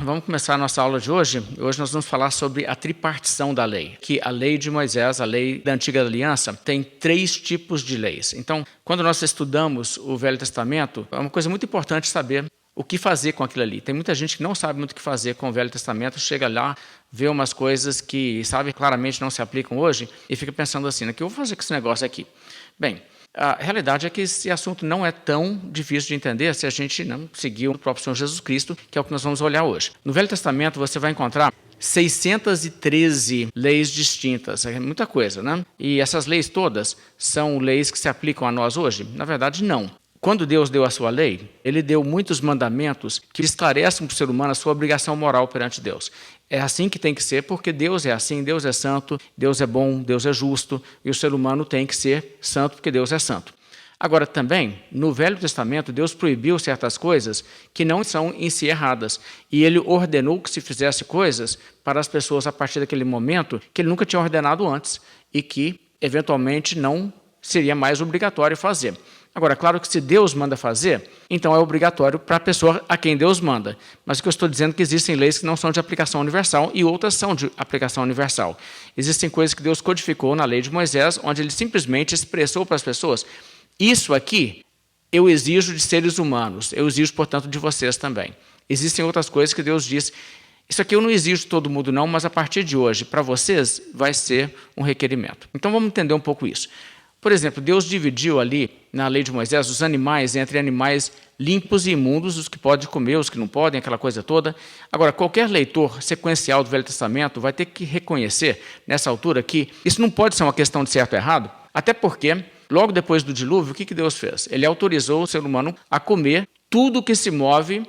Vamos começar a nossa aula de hoje. Hoje nós vamos falar sobre a tripartição da lei, que a lei de Moisés, a lei da Antiga Aliança, tem 3 tipos de leis. Então, quando nós estudamos o Velho Testamento, é uma coisa muito importante saber o que fazer com aquilo ali. Tem muita gente que não sabe muito o que fazer com o Velho Testamento, chega lá, vê umas coisas que, sabe, claramente não se aplicam hoje e fica pensando assim, o que eu vou fazer com esse negócio aqui? Bem, a realidade é que esse assunto não é tão difícil de entender se a gente não seguir o próprio Senhor Jesus Cristo, que é o que nós vamos olhar hoje. No Velho Testamento você vai encontrar 613 leis distintas, é muita coisa, né? E essas leis todas são leis que se aplicam a nós hoje? Na verdade, não. Quando Deus deu a sua lei, Ele deu muitos mandamentos que esclarecem para o ser humano a sua obrigação moral perante Deus. É assim que tem que ser, porque Deus é assim, Deus é santo, Deus é bom, Deus é justo, e o ser humano tem que ser santo porque Deus é santo. Agora, também, no Velho Testamento, Deus proibiu certas coisas que não são em si erradas, e Ele ordenou que se fizesse coisas para as pessoas a partir daquele momento que Ele nunca tinha ordenado antes, e que, eventualmente, não seria mais obrigatório fazer. Agora, claro que se Deus manda fazer, então é obrigatório para a pessoa a quem Deus manda. Mas o que eu estou dizendo é que existem leis que não são de aplicação universal e outras são de aplicação universal. Existem coisas que Deus codificou na lei de Moisés, onde Ele simplesmente expressou para as pessoas, isso aqui eu exijo de seres humanos, eu exijo, portanto, de vocês também. Existem outras coisas que Deus diz, isso aqui eu não exijo de todo mundo não, mas a partir de hoje, para vocês, vai ser um requerimento. Então vamos entender um pouco isso. Por exemplo, Deus dividiu ali, na lei de Moisés, os animais entre animais limpos e imundos, os que podem comer, os que não podem, aquela coisa toda. Agora, qualquer leitor sequencial do Velho Testamento vai ter que reconhecer, nessa altura, que isso não pode ser uma questão de certo ou errado, até porque, logo depois do dilúvio, o que Deus fez? Ele autorizou o ser humano a comer tudo que se move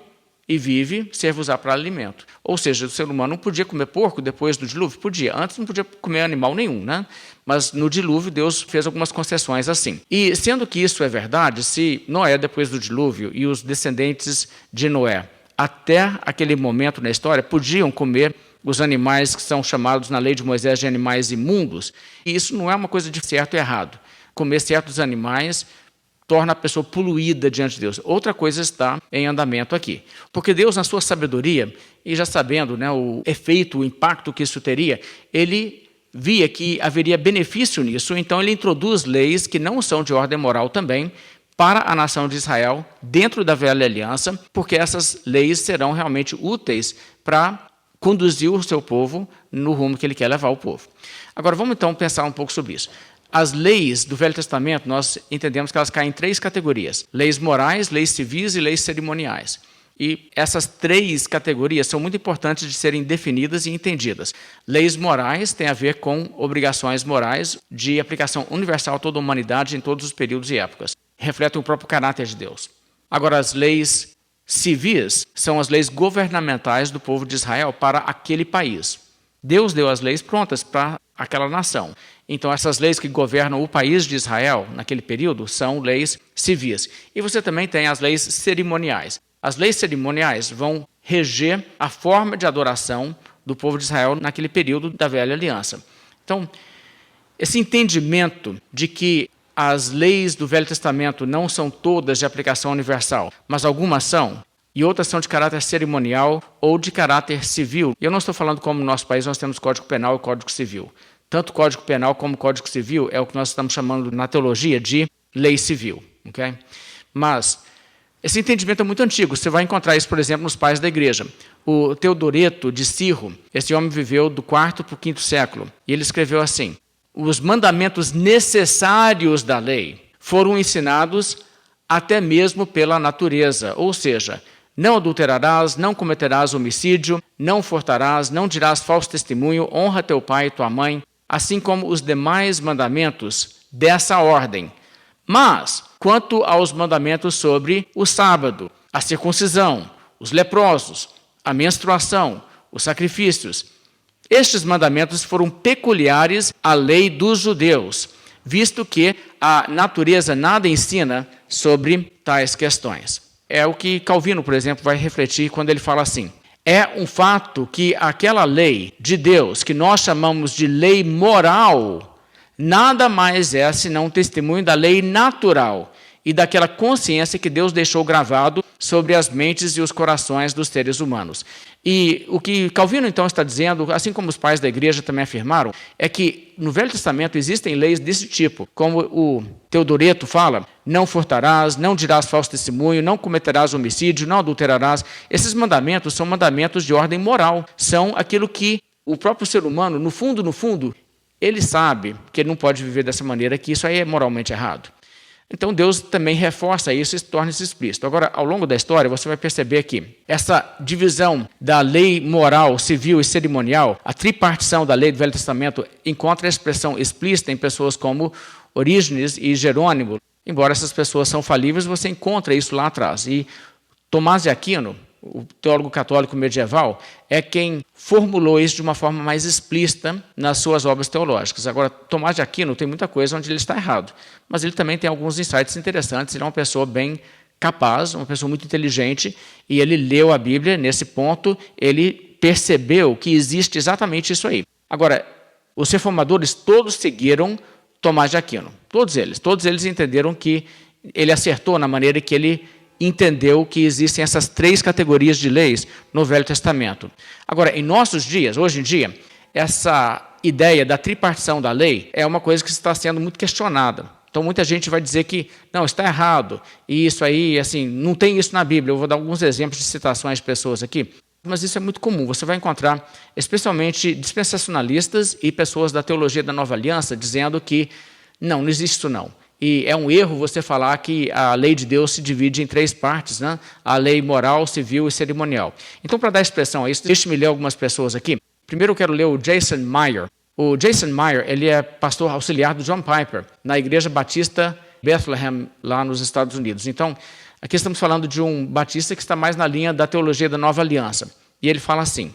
e vive, serve usar para alimento. Ou seja, o ser humano não podia comer porco depois do dilúvio? Podia. Antes não podia comer animal nenhum, né? Mas no dilúvio Deus fez algumas concessões assim. E sendo que isso é verdade, se Noé, depois do dilúvio, e os descendentes de Noé, até aquele momento na história, podiam comer os animais que são chamados na lei de Moisés de animais imundos, e isso não é uma coisa de certo e errado. Comer certos animais torna a pessoa poluída diante de Deus. Outra coisa está em andamento aqui. Porque Deus, na sua sabedoria, e já sabendo, né, o efeito, o impacto que isso teria, Ele via que haveria benefício nisso, então Ele introduz leis que não são de ordem moral também para a nação de Israel, dentro da velha aliança, porque essas leis serão realmente úteis para conduzir o seu povo no rumo que Ele quer levar o povo. Agora, vamos então pensar um pouco sobre isso. As leis do Velho Testamento, nós entendemos que elas caem em 3 categorias. Leis morais, leis civis e leis cerimoniais. E essas 3 categorias são muito importantes de serem definidas e entendidas. Leis morais têm a ver com obrigações morais de aplicação universal a toda a humanidade em todos os períodos e épocas. Refletem o próprio caráter de Deus. Agora, as leis civis são as leis governamentais do povo de Israel para aquele país. Deus deu as leis prontas para aquela nação. Então, essas leis que governam o país de Israel, naquele período, são leis civis. E você também tem as leis cerimoniais. As leis cerimoniais vão reger a forma de adoração do povo de Israel naquele período da velha aliança. Então, esse entendimento de que as leis do Velho Testamento não são todas de aplicação universal, mas algumas são, e outras são de caráter cerimonial ou de caráter civil. E eu não estou falando como no nosso país nós temos Código Penal e Código Civil. Tanto Código Penal como Código Civil é o que nós estamos chamando na teologia de lei civil. Okay? Mas esse entendimento é muito antigo. Você vai encontrar isso, por exemplo, nos pais da igreja. O Teodoreto de Cirro, esse homem viveu do 4º para o 5º século, e ele escreveu assim: os mandamentos necessários da lei foram ensinados até mesmo pela natureza, ou seja, não adulterarás, não cometerás homicídio, não furtarás, não dirás falso testemunho, honra teu pai e tua mãe, assim como os demais mandamentos dessa ordem. Mas, quanto aos mandamentos sobre o sábado, a circuncisão, os leprosos, a menstruação, os sacrifícios, estes mandamentos foram peculiares à lei dos judeus, visto que a natureza nada ensina sobre tais questões. É o que Calvino, por exemplo, vai refletir quando ele fala assim: é um fato que aquela lei de Deus, que nós chamamos de lei moral, nada mais é senão um testemunho da lei natural. e daquela consciência que Deus deixou gravado sobre as mentes e os corações dos seres humanos. E o que Calvino, então, está dizendo, assim como os pais da igreja também afirmaram, é que no Velho Testamento existem leis desse tipo, como o Teodoreto fala: não furtarás, não dirás falso testemunho, não cometerás homicídio, não adulterarás. Esses mandamentos são mandamentos de ordem moral, são aquilo que o próprio ser humano, no fundo, ele sabe que ele não pode viver dessa maneira, que isso aí é moralmente errado. Então Deus também reforça isso e torna isso explícito. Agora, ao longo da história, você vai perceber que essa divisão da lei moral, civil e cerimonial, a tripartição da lei do Velho Testamento, encontra a expressão explícita em pessoas como Orígenes e Jerônimo. Embora essas pessoas são falíveis, você encontra isso lá atrás. E Tomás de Aquino, o teólogo católico medieval, é quem formulou isso de uma forma mais explícita nas suas obras teológicas. Agora, Tomás de Aquino tem muita coisa onde ele está errado, mas ele também tem alguns insights interessantes. Ele é uma pessoa bem capaz, uma pessoa muito inteligente, e ele leu a Bíblia. Nesse ponto, ele percebeu que existe exatamente isso aí. Agora, os reformadores todos seguiram Tomás de Aquino, todos eles entenderam que ele acertou na maneira que ele entendeu que existem essas três categorias de leis no Velho Testamento. Agora, em nossos dias, hoje em dia, essa ideia da tripartição da lei é uma coisa que está sendo muito questionada. Então, muita gente vai dizer que, não, está errado, e isso aí, assim, não tem isso na Bíblia. Eu vou dar alguns exemplos de citações de pessoas aqui, mas isso é muito comum. Você vai encontrar, especialmente, dispensacionalistas e pessoas da teologia da Nova Aliança dizendo que, não existe isso não. E é um erro você falar que a lei de Deus se divide em três partes, né? A lei moral, civil e cerimonial. Então, para dar expressão a isso, deixe-me ler algumas pessoas aqui. Primeiro eu quero ler o Jason Meyer. O Jason Meyer, ele é pastor auxiliar do John Piper, na Igreja Batista Bethlehem, lá nos Estados Unidos. Então, aqui estamos falando de um batista que está mais na linha da teologia da Nova Aliança. E ele fala assim: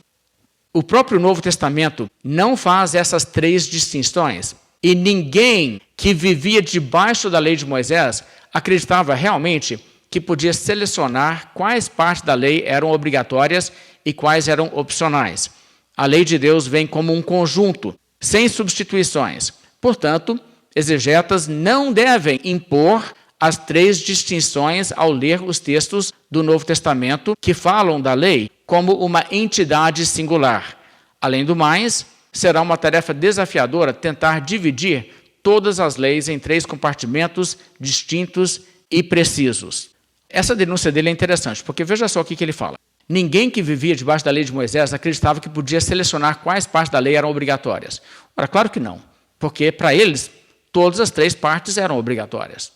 o próprio Novo Testamento não faz essas três distinções, e ninguém que vivia debaixo da lei de Moisés acreditava realmente que podia selecionar quais partes da lei eram obrigatórias e quais eram opcionais. A lei de Deus vem como um conjunto, sem substituições. Portanto, exegetas não devem impor as três distinções ao ler os textos do Novo Testamento que falam da lei como uma entidade singular. Além do mais, será uma tarefa desafiadora tentar dividir todas as leis em três compartimentos distintos e precisos. Essa denúncia dele é interessante, porque veja só o que ele fala. Ninguém que vivia debaixo da lei de Moisés acreditava que podia selecionar quais partes da lei eram obrigatórias. Ora, claro que não, porque para eles todas as três partes eram obrigatórias.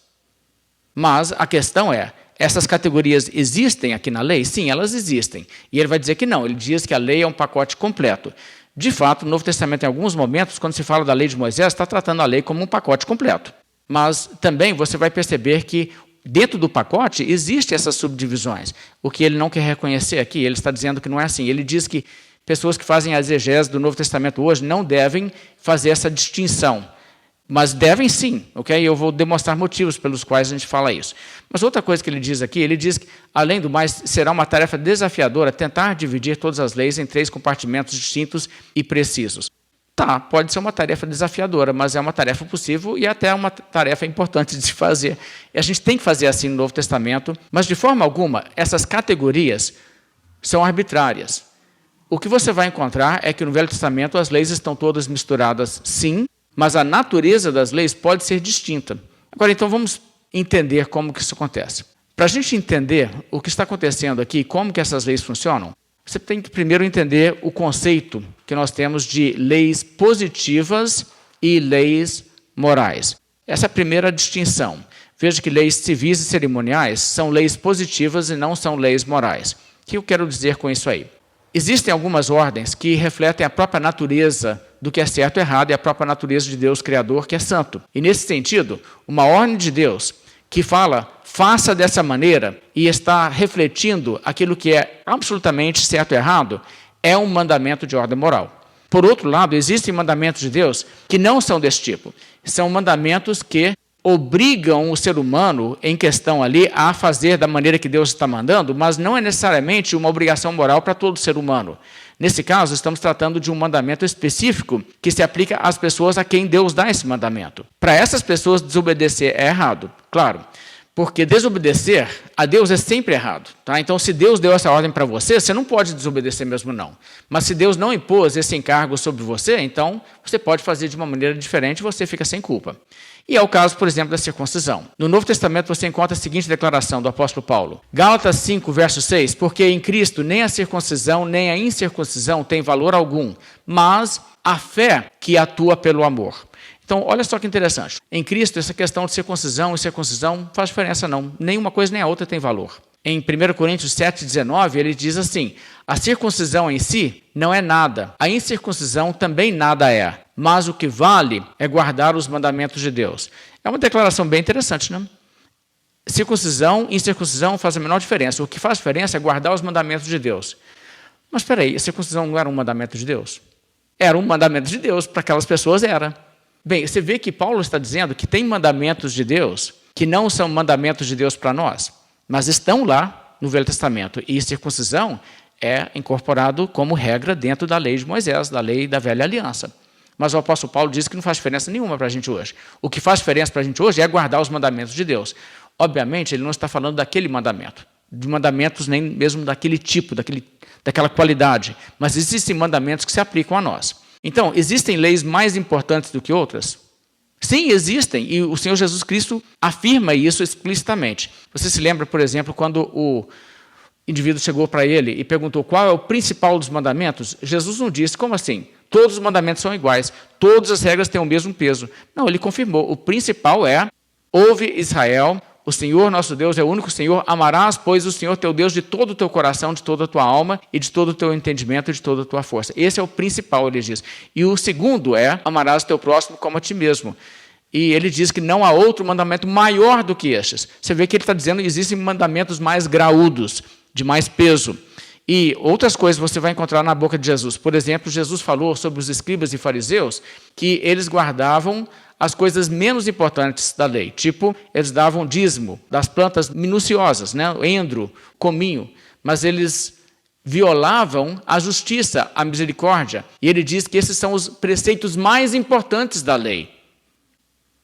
Mas a questão é, essas categorias existem aqui na lei? Sim, elas existem. E ele vai dizer que não, ele diz que a lei é um pacote completo. De fato, o Novo Testamento, em alguns momentos, quando se fala da lei de Moisés, está tratando a lei como um pacote completo. Mas também você vai perceber que dentro do pacote existem essas subdivisões. O que ele não quer reconhecer aqui, ele está dizendo que não é assim. Ele diz que pessoas que fazem a exegese do Novo Testamento hoje não devem fazer essa distinção. Mas devem sim, ok? Eu vou demonstrar motivos pelos quais a gente fala isso. Mas outra coisa que ele diz aqui, ele diz que, além do mais, será uma tarefa desafiadora tentar dividir todas as leis em três compartimentos distintos e precisos. Tá, pode ser uma tarefa desafiadora, mas é uma tarefa possível e até uma tarefa importante de se fazer. E a gente tem que fazer assim no Novo Testamento, mas de forma alguma, essas categorias são arbitrárias. O que você vai encontrar é que no Velho Testamento as leis estão todas misturadas, sim, mas a natureza das leis pode ser distinta. Agora, então, vamos entender como que isso acontece. Para a gente entender o que está acontecendo aqui, como que essas leis funcionam, você tem que primeiro entender o conceito que nós temos de leis positivas e leis morais. Essa é a primeira distinção. Veja que leis civis e cerimoniais são leis positivas e não são leis morais. O que eu quero dizer com isso aí? Existem algumas ordens que refletem a própria natureza do que é certo e errado e a própria natureza de Deus Criador, que é santo. E, nesse sentido, uma ordem de Deus que fala, faça dessa maneira, e está refletindo aquilo que é absolutamente certo e errado, é um mandamento de ordem moral. Por outro lado, existem mandamentos de Deus que não são desse tipo. São mandamentos que obrigam o ser humano em questão ali a fazer da maneira que Deus está mandando, mas não é necessariamente uma obrigação moral para todo ser humano. Nesse caso, estamos tratando de um mandamento específico que se aplica às pessoas a quem Deus dá esse mandamento. Para essas pessoas, desobedecer é errado, claro. Porque desobedecer a Deus é sempre errado. Tá? Então, se Deus deu essa ordem para você, você não pode desobedecer mesmo não. Mas se Deus não impôs esse encargo sobre você, então você pode fazer de uma maneira diferente e você fica sem culpa. E é o caso, por exemplo, da circuncisão. No Novo Testamento você encontra a seguinte declaração do apóstolo Paulo. Gálatas 5, verso 6, porque em Cristo nem a circuncisão nem a incircuncisão tem valor algum, mas a fé que atua pelo amor. Então, olha só que interessante. Em Cristo, essa questão de circuncisão e circuncisão não faz diferença não. Nem uma coisa nem a outra tem valor. Em 1 Coríntios 7,19, ele diz assim, a circuncisão em si não é nada, a incircuncisão também nada é, mas o que vale é guardar os mandamentos de Deus. É uma declaração bem interessante, não? Circuncisão e incircuncisão faz a menor diferença. O que faz diferença é guardar os mandamentos de Deus. Mas espera aí, a circuncisão não era um mandamento de Deus? Era um mandamento de Deus, para aquelas pessoas era. Bem, você vê que Paulo está dizendo que tem mandamentos de Deus que não são mandamentos de Deus para nós, mas estão lá no Velho Testamento. E circuncisão é incorporado como regra dentro da lei de Moisés, da lei da velha aliança. Mas o apóstolo Paulo diz que não faz diferença nenhuma para a gente hoje. O que faz diferença para a gente hoje é guardar os mandamentos de Deus. Obviamente, ele não está falando daquele mandamento, de mandamentos nem mesmo daquele tipo, daquela qualidade, mas existem mandamentos que se aplicam a nós. Então, existem leis mais importantes do que outras? Sim, existem, e o Senhor Jesus Cristo afirma isso explicitamente. Você se lembra, por exemplo, quando o indivíduo chegou para ele e perguntou qual é o principal dos mandamentos? Jesus não disse, como assim? Todos os mandamentos são iguais, todas as regras têm o mesmo peso. Não, ele confirmou, o principal é, ouve Israel, o Senhor nosso Deus é o único Senhor, amarás, pois, o Senhor teu Deus de todo o teu coração, de toda a tua alma e de todo o teu entendimento e de toda a tua força. Esse é o principal, ele diz. E o segundo é, amarás teu próximo como a ti mesmo. E ele diz que não há outro mandamento maior do que estes. Você vê que ele está dizendo que existem mandamentos mais graúdos, de mais peso. E outras coisas você vai encontrar na boca de Jesus. Por exemplo, Jesus falou sobre os escribas e fariseus que eles guardavam as coisas menos importantes da lei. Tipo, eles davam dízimo das plantas minuciosas, né? Endro, cominho. Mas eles violavam a justiça, a misericórdia. E ele diz que esses são os preceitos mais importantes da lei.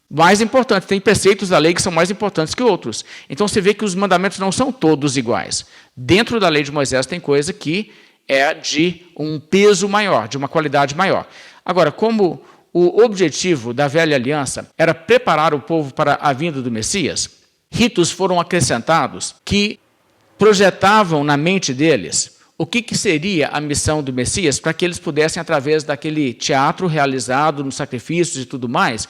Mais importantes. Tem preceitos da lei que são mais importantes que outros. Então você vê que os mandamentos não são todos iguais. Dentro da lei de Moisés tem coisa que é de um peso maior, de uma qualidade maior. Agora, como o objetivo da velha aliança era preparar o povo para a vinda do Messias, ritos foram acrescentados que projetavam na mente deles o que seria a missão do Messias para que eles pudessem, através daquele teatro realizado nos sacrifícios e tudo mais,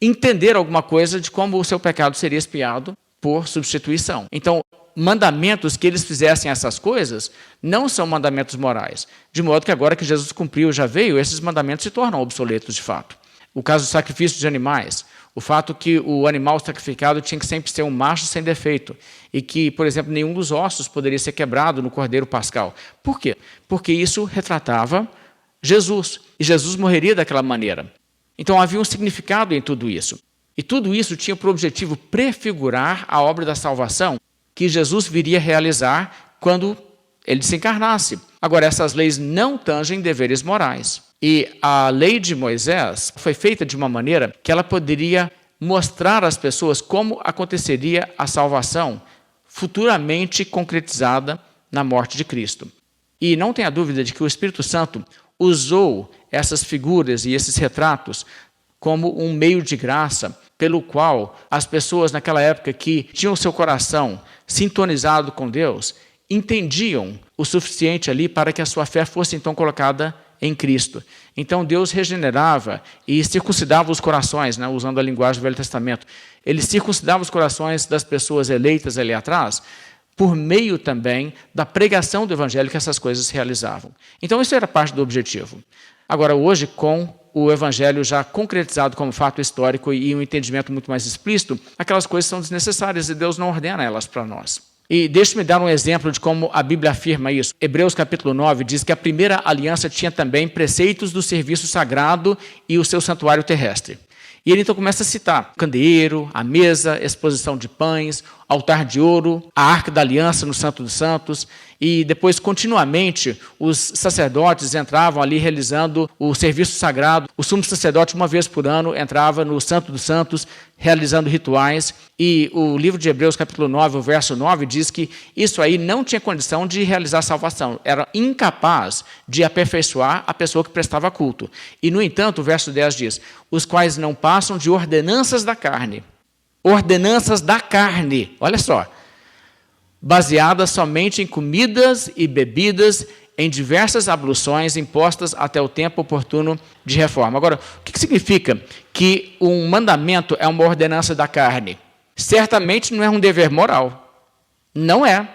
entender alguma coisa de como o seu pecado seria expiado por substituição. Então, mandamentos que eles fizessem essas coisas não são mandamentos morais. De modo que agora que Jesus cumpriu, já veio, esses mandamentos se tornam obsoletos de fato. O caso do sacrifício de animais, o fato que o animal sacrificado tinha que sempre ser um macho sem defeito e que, por exemplo, nenhum dos ossos poderia ser quebrado no cordeiro pascal. Por quê? Porque isso retratava Jesus, e Jesus morreria daquela maneira. Então havia um significado em tudo isso. E tudo isso tinha por objetivo prefigurar a obra da salvação que Jesus viria realizar quando ele se encarnasse. Agora, essas leis não tangem deveres morais. E a lei de Moisés foi feita de uma maneira que ela poderia mostrar às pessoas como aconteceria a salvação futuramente concretizada na morte de Cristo. E não tenha dúvida de que o Espírito Santo usou essas figuras e esses retratos como um meio de graça pelo qual as pessoas naquela época que tinham seu coração sintonizado com Deus entendiam o suficiente ali para que a sua fé fosse então colocada em Cristo. Então Deus regenerava e circuncidava os corações, né, usando a linguagem do Velho Testamento. Ele circuncidava os corações das pessoas eleitas ali atrás, por meio também da pregação do Evangelho que essas coisas realizavam. Então isso era parte do objetivo. Agora hoje, com o Evangelho já concretizado como fato histórico e um entendimento muito mais explícito, aquelas coisas são desnecessárias e Deus não ordena elas para nós. E deixe-me dar um exemplo de como a Bíblia afirma isso. Hebreus capítulo 9 diz que a primeira aliança tinha também preceitos do serviço sagrado e o seu santuário terrestre. E ele então começa a citar o candeeiro, a mesa, exposição de pães, altar de ouro, a arca da aliança no Santo dos Santos. E depois, continuamente, os sacerdotes entravam ali realizando o serviço sagrado. O sumo sacerdote, uma vez por ano, entrava no Santo dos Santos, realizando rituais. E o livro de Hebreus, capítulo 9, o verso 9, diz que isso aí não tinha condição de realizar salvação. Era incapaz de aperfeiçoar a pessoa que prestava culto. E, no entanto, o verso 10 diz, os quais não passam de ordenanças da carne. Ordenanças da carne. Olha só. Baseadas somente em comidas e bebidas, em diversas abluções impostas até o tempo oportuno de reforma. Agora, o que significa que um mandamento é uma ordenança da carne? Certamente não é um dever moral. Não é.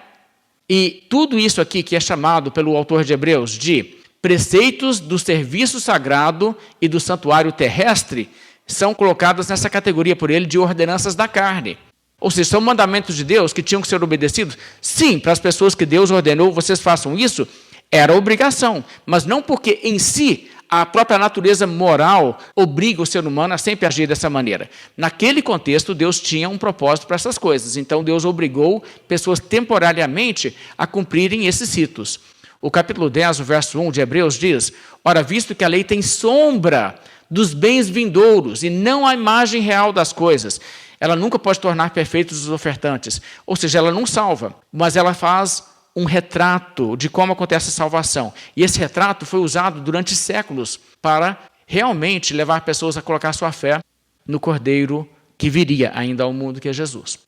E tudo isso aqui que é chamado pelo autor de Hebreus de preceitos do serviço sagrado e do santuário terrestre são colocados nessa categoria por ele de ordenanças da carne. Ou seja, são mandamentos de Deus que tinham que ser obedecidos? Sim, para as pessoas que Deus ordenou, vocês façam isso, era obrigação. Mas não porque em si a própria natureza moral obriga o ser humano a sempre agir dessa maneira. Naquele contexto, Deus tinha um propósito para essas coisas. Então, Deus obrigou pessoas temporariamente a cumprirem esses ritos. O capítulo 10, o verso 1 de Hebreus diz, ora, visto que a lei tem sombra dos bens vindouros e não a imagem real das coisas, ela nunca pode tornar perfeitos os ofertantes. Ou seja, ela não salva, mas ela faz um retrato de como acontece a salvação. E esse retrato foi usado durante séculos para realmente levar pessoas a colocar sua fé no Cordeiro que viria ainda ao mundo, que é Jesus.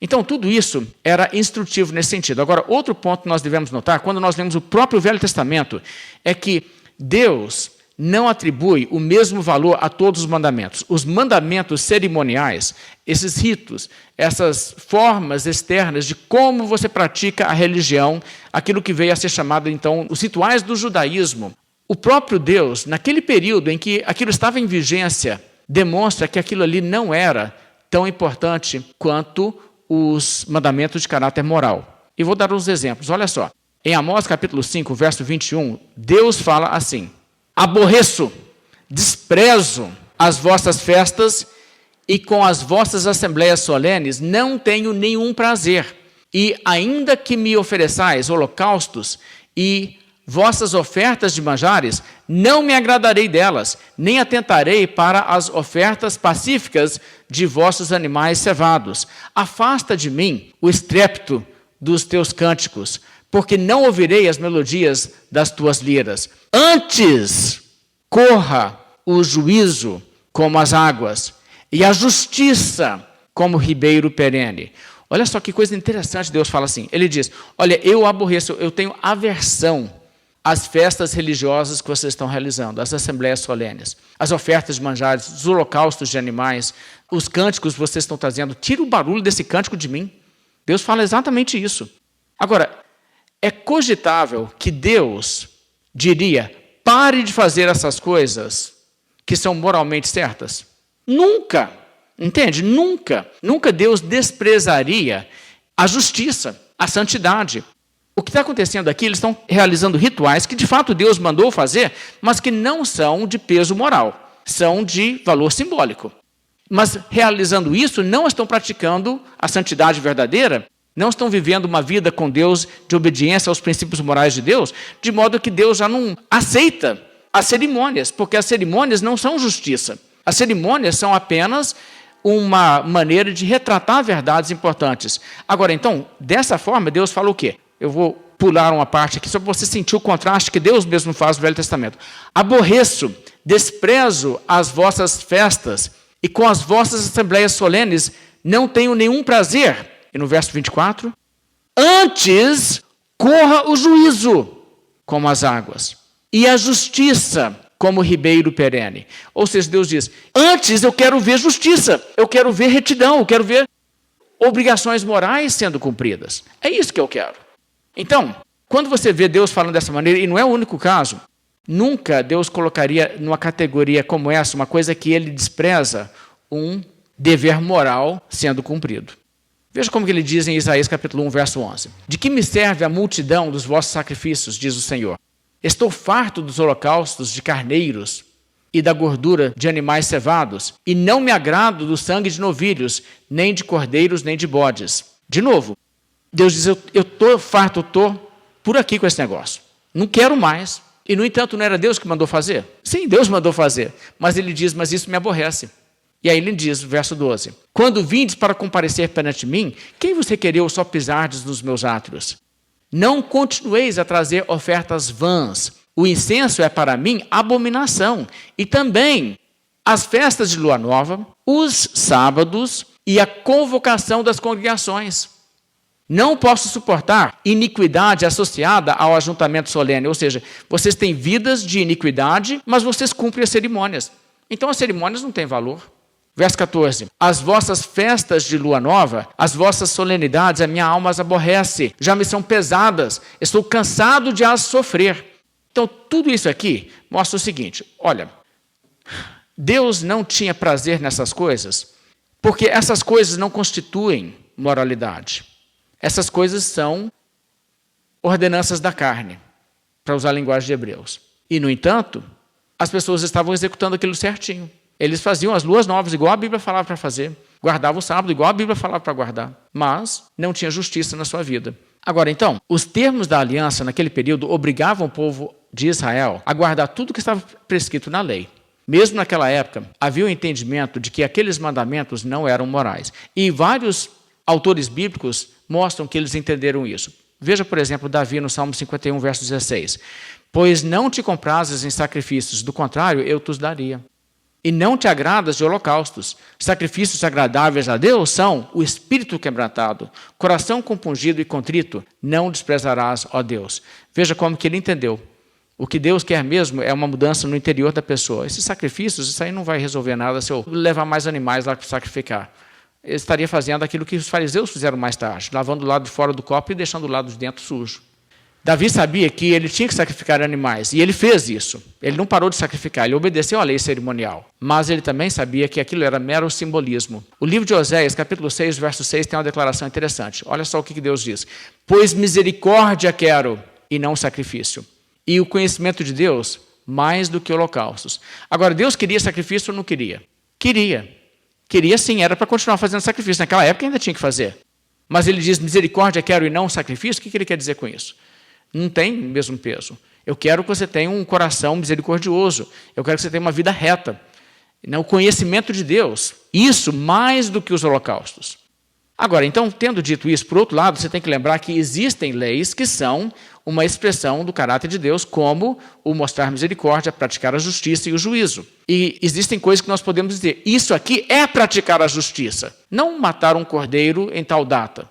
Então, tudo isso era instrutivo nesse sentido. Agora, outro ponto que nós devemos notar, quando nós lemos o próprio Velho Testamento, é que Deus não atribui o mesmo valor a todos os mandamentos. Os mandamentos cerimoniais, esses ritos, essas formas externas de como você pratica a religião, aquilo que veio a ser chamado, então, os rituais do judaísmo. O próprio Deus, naquele período em que aquilo estava em vigência, demonstra que aquilo ali não era tão importante quanto os mandamentos de caráter moral. E vou dar uns exemplos. Olha só. Em Amós, capítulo 5, verso 21, Deus fala assim, aborreço, desprezo as vossas festas e com as vossas assembleias solenes não tenho nenhum prazer. E ainda que me ofereçais holocaustos e vossas ofertas de manjares, não me agradarei delas, nem atentarei para as ofertas pacíficas de vossos animais cevados. Afasta de mim o estrépito dos teus cânticos, porque não ouvirei as melodias das tuas liras. Antes, corra o juízo como as águas, e a justiça como o ribeiro perene. Olha só que coisa interessante, Deus fala assim, ele diz, olha, eu aborreço, eu tenho aversão às festas religiosas que vocês estão realizando, as assembleias solenes, as ofertas de manjares, os holocaustos de animais, os cânticos que vocês estão trazendo, tira o barulho desse cântico de mim. Deus fala exatamente isso. Agora, é cogitável que Deus diria, pare de fazer essas coisas que são moralmente certas? Nunca, entende? Nunca Deus desprezaria a justiça, a santidade. O que está acontecendo aqui, eles estão realizando rituais que de fato Deus mandou fazer, mas que não são de peso moral, são de valor simbólico. Mas realizando isso, não estão praticando a santidade verdadeira, não estão vivendo uma vida com Deus de obediência aos princípios morais de Deus, de modo que Deus já não aceita as cerimônias, porque as cerimônias não são justiça. As cerimônias são apenas uma maneira de retratar verdades importantes. Agora, então, dessa forma, Deus fala o quê? Eu vou pular uma parte aqui, só para você sentir o contraste que Deus mesmo faz no Velho Testamento. Aborreço, desprezo as vossas festas, e com as vossas assembleias solenes não tenho nenhum prazer. E no verso 24, antes corra o juízo como as águas, e a justiça como o ribeiro perene. Ou seja, Deus diz, antes eu quero ver justiça, eu quero ver retidão, eu quero ver obrigações morais sendo cumpridas. É isso que eu quero. Então, quando você vê Deus falando dessa maneira, e não é o único caso, nunca Deus colocaria numa categoria como essa, uma coisa que ele despreza, um dever moral sendo cumprido. Veja como que ele diz em Isaías capítulo 1, verso 11. De que me serve a multidão dos vossos sacrifícios, diz o Senhor? Estou farto dos holocaustos de carneiros e da gordura de animais cevados, e não me agrado do sangue de novilhos, nem de cordeiros, nem de bodes. De novo, Deus diz, eu estou farto, por aqui com esse negócio. Não quero mais. E, no entanto, não era Deus que mandou fazer? Sim, Deus mandou fazer. Mas ele diz, mas isso me aborrece. E aí ele diz, verso 12, quando vindes para comparecer perante mim, quem vos requereu só pisardes nos meus átrios? Não continueis a trazer ofertas vãs. O incenso é para mim abominação. E também as festas de lua nova, os sábados e a convocação das congregações. Não posso suportar iniquidade associada ao ajuntamento solene. Ou seja, vocês têm vidas de iniquidade, mas vocês cumprem as cerimônias. Então as cerimônias não têm valor. Verso 14, as vossas festas de lua nova, as vossas solenidades, a minha alma as aborrece, já me são pesadas, estou cansado de as sofrer. Então tudo isso aqui mostra o seguinte, olha, Deus não tinha prazer nessas coisas, porque essas coisas não constituem moralidade. Essas coisas são ordenanças da carne, para usar a linguagem de Hebreus. E, no entanto, as pessoas estavam executando aquilo certinho. Eles faziam as luas novas, igual a Bíblia falava para fazer. Guardavam o sábado, igual a Bíblia falava para guardar. Mas não tinha justiça na sua vida. Agora, então, os termos da aliança naquele período obrigavam o povo de Israel a guardar tudo que estava prescrito na lei. Mesmo naquela época, havia o entendimento de que aqueles mandamentos não eram morais. E vários autores bíblicos mostram que eles entenderam isso. Veja, por exemplo, Davi no Salmo 51, verso 16. Pois não te comprases em sacrifícios, do contrário, eu te os daria. E não te agradas de holocaustos. Sacrifícios agradáveis a Deus são o espírito quebrantado, coração compungido e contrito, não desprezarás, ó Deus. Veja como que ele entendeu. O que Deus quer mesmo é uma mudança no interior da pessoa. Esses sacrifícios, isso aí não vai resolver nada se eu levar mais animais lá para sacrificar. Ele estaria fazendo aquilo que os fariseus fizeram mais tarde, lavando o lado de fora do copo e deixando o lado de dentro sujo. Davi sabia que ele tinha que sacrificar animais, e ele fez isso. Ele não parou de sacrificar, ele obedeceu à lei cerimonial. Mas ele também sabia que aquilo era mero simbolismo. O livro de Oséias, capítulo 6, verso 6, tem uma declaração interessante. Olha só o que Deus diz. Pois misericórdia quero, e não sacrifício. E o conhecimento de Deus, mais do que holocaustos. Agora, Deus queria sacrifício ou não queria? Queria. Queria sim, era para continuar fazendo sacrifício. Naquela época ainda tinha que fazer. Mas ele diz, misericórdia quero e não sacrifício. O que ele quer dizer com isso? Não tem o mesmo peso. Eu quero que você tenha um coração misericordioso. Eu quero que você tenha uma vida reta. O conhecimento de Deus. Isso mais do que os holocaustos. Agora, então, tendo dito isso, por outro lado, você tem que lembrar que existem leis que são uma expressão do caráter de Deus, como o mostrar misericórdia, praticar a justiça e o juízo. E existem coisas que nós podemos dizer, isso aqui é praticar a justiça, não matar um cordeiro em tal data.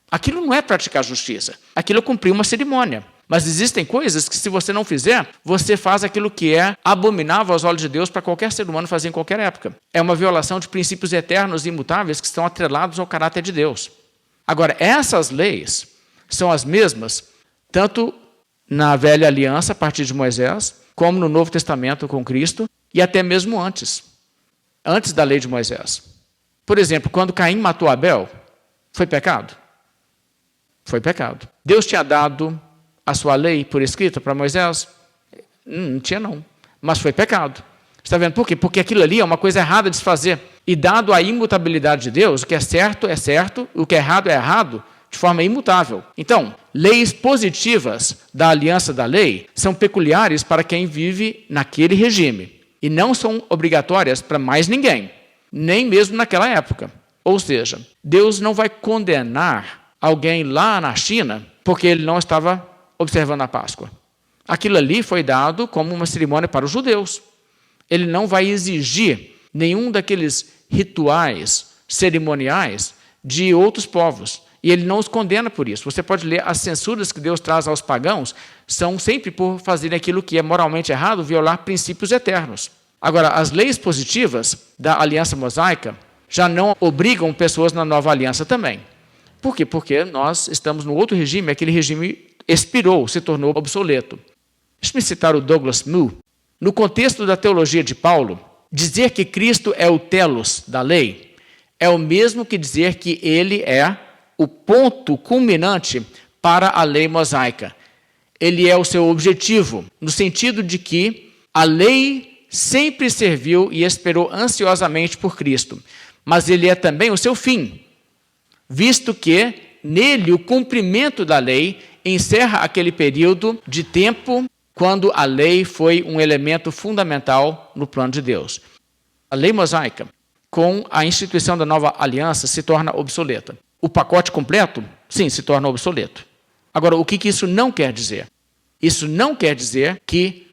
Aquilo não é praticar justiça, aquilo é cumprir uma cerimônia. Mas existem coisas que, se você não fizer, você faz aquilo que é abominável aos olhos de Deus para qualquer ser humano fazer em qualquer época. É uma violação de princípios eternos e imutáveis que estão atrelados ao caráter de Deus. Agora, essas leis são as mesmas, tanto na velha aliança, a partir de Moisés, como no Novo Testamento com Cristo, e até mesmo antes da lei de Moisés. Por exemplo, quando Caim matou Abel, foi pecado? Foi pecado. Deus tinha dado a sua lei por escrita para Moisés? Não tinha não, mas foi pecado. Está vendo por quê? Porque aquilo ali é uma coisa errada de se fazer. E dado a imutabilidade de Deus, o que é certo, o que é errado, de forma imutável. Então, leis positivas da aliança da lei são peculiares para quem vive naquele regime e não são obrigatórias para mais ninguém, nem mesmo naquela época. Ou seja, Deus não vai condenar alguém lá na China porque ele não estava observando a Páscoa. Aquilo ali foi dado como uma cerimônia para os judeus. Ele não vai exigir nenhum daqueles rituais cerimoniais de outros povos. E ele não os condena por isso. Você pode ler as censuras que Deus traz aos pagãos, são sempre por fazer aquilo que é moralmente errado, violar princípios eternos. Agora, as leis positivas da aliança mosaica já não obrigam pessoas na nova aliança também. Por quê? Porque nós estamos no outro regime, aquele regime expirou, se tornou obsoleto. Deixa-me citar o Douglas Moo. No contexto da teologia de Paulo, dizer que Cristo é o telos da lei é o mesmo que dizer que ele é o ponto culminante para a lei mosaica. Ele é o seu objetivo, no sentido de que a lei sempre serviu e esperou ansiosamente por Cristo, mas ele é também o seu fim, visto que nele o cumprimento da lei encerra aquele período de tempo quando a lei foi um elemento fundamental no plano de Deus. A lei mosaica, com a instituição da nova aliança, se torna obsoleta. O pacote completo, sim, se torna obsoleto. Agora, o que isso não quer dizer? Isso não quer dizer que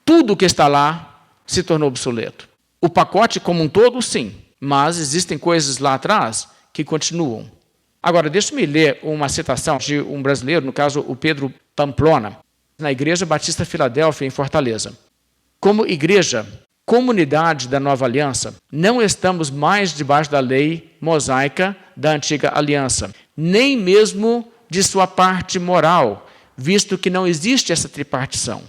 tudo que está lá se tornou obsoleto. O pacote como um todo, sim, mas existem coisas lá atrás que continuam. Agora, deixe-me ler uma citação de um brasileiro, no caso, o Pedro Pamplona, na Igreja Batista Filadélfia, em Fortaleza. Como igreja, comunidade da nova aliança, não estamos mais debaixo da lei mosaica da antiga aliança, nem mesmo de sua parte moral, visto que não existe essa tripartição.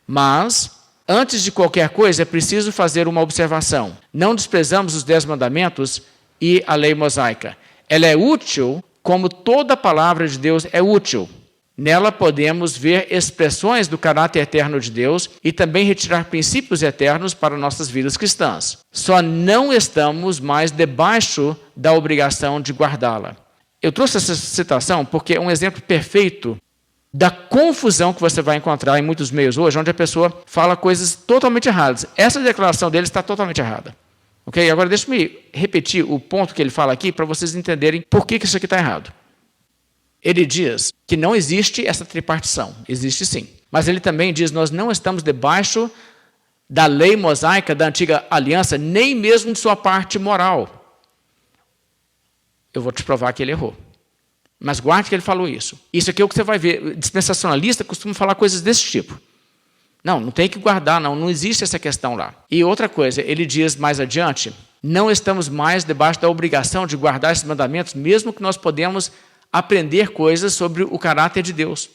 Mas, antes de qualquer coisa, é preciso fazer uma observação. Não desprezamos os 10 mandamentos e a lei mosaica. Ela é útil como toda a palavra de Deus é útil. Nela podemos ver expressões do caráter eterno de Deus e também retirar princípios eternos para nossas vidas cristãs. Só não estamos mais debaixo da obrigação de guardá-la. Eu trouxe essa citação porque é um exemplo perfeito da confusão que você vai encontrar em muitos meios hoje, onde a pessoa fala coisas totalmente erradas. Essa declaração dele está totalmente errada. Ok? Agora, deixa-me repetir o ponto que ele fala aqui para vocês entenderem por que isso aqui está errado. Ele diz que não existe essa tripartição. Existe sim. Mas ele também diz que nós não estamos debaixo da lei mosaica da antiga aliança, nem mesmo de sua parte moral. Eu vou te provar que ele errou. Mas guarde que ele falou isso. Isso aqui é o que você vai ver. Dispensacionalista costuma falar coisas desse tipo. Não tem que guardar, não existe essa questão lá. E outra coisa, ele diz mais adiante, não estamos mais debaixo da obrigação de guardar esses mandamentos, mesmo que nós podemos aprender coisas sobre o caráter de Deus.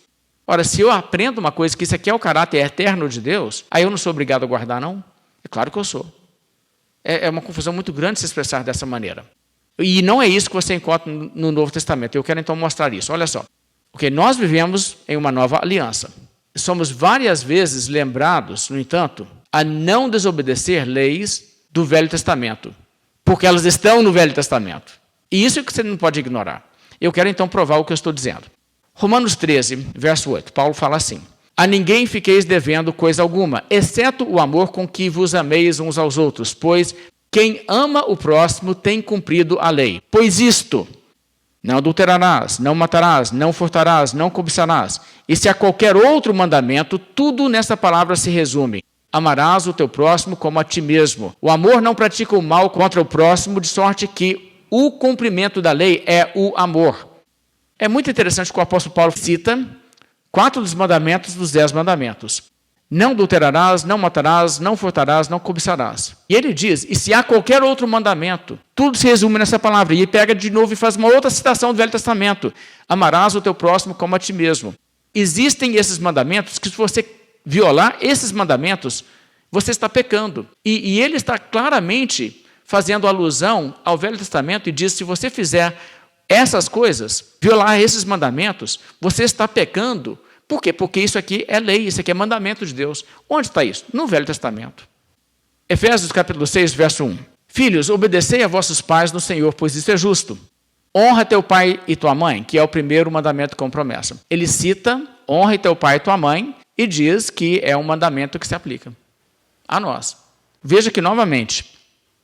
Ora, se eu aprendo uma coisa que isso aqui é o caráter eterno de Deus, aí eu não sou obrigado a guardar, não? É claro que eu sou. É uma confusão muito grande se expressar dessa maneira. E não é isso que você encontra no Novo Testamento. Eu quero então mostrar isso. Olha só. Porque nós vivemos em uma nova aliança. Somos várias vezes lembrados, no entanto, a não desobedecer leis do Velho Testamento. Porque elas estão no Velho Testamento. E isso é que você não pode ignorar. Eu quero então provar o que eu estou dizendo. Romanos 13, verso 8. Paulo fala assim. A ninguém fiqueis devendo coisa alguma, exceto o amor com que vos ameis uns aos outros, pois quem ama o próximo tem cumprido a lei. Pois isto, não adulterarás, não matarás, não furtarás, não cobiçarás. E se há qualquer outro mandamento, tudo nessa palavra se resume. Amarás o teu próximo como a ti mesmo. O amor não pratica o mal contra o próximo, de sorte que o cumprimento da lei é o amor. É muito interessante que o apóstolo Paulo cita 4 dos mandamentos dos 10 mandamentos. Não adulterarás, não matarás, não furtarás, não cobiçarás. E ele diz, e se há qualquer outro mandamento, tudo se resume nessa palavra. E ele pega de novo e faz uma outra citação do Velho Testamento. Amarás o teu próximo como a ti mesmo. Existem esses mandamentos que se você violar esses mandamentos, você está pecando. E ele está claramente fazendo alusão ao Velho Testamento e diz, se você fizer essas coisas, violar esses mandamentos, você está pecando. Por quê? Porque isso aqui é lei, isso aqui é mandamento de Deus. Onde está isso? No Velho Testamento. Efésios capítulo 6, verso 1. Filhos, obedecei a vossos pais no Senhor, pois isso é justo. Honra teu pai e tua mãe, que é o primeiro mandamento com promessa. Ele cita, honra teu pai e tua mãe, e diz que é um mandamento que se aplica a nós. Veja que, novamente,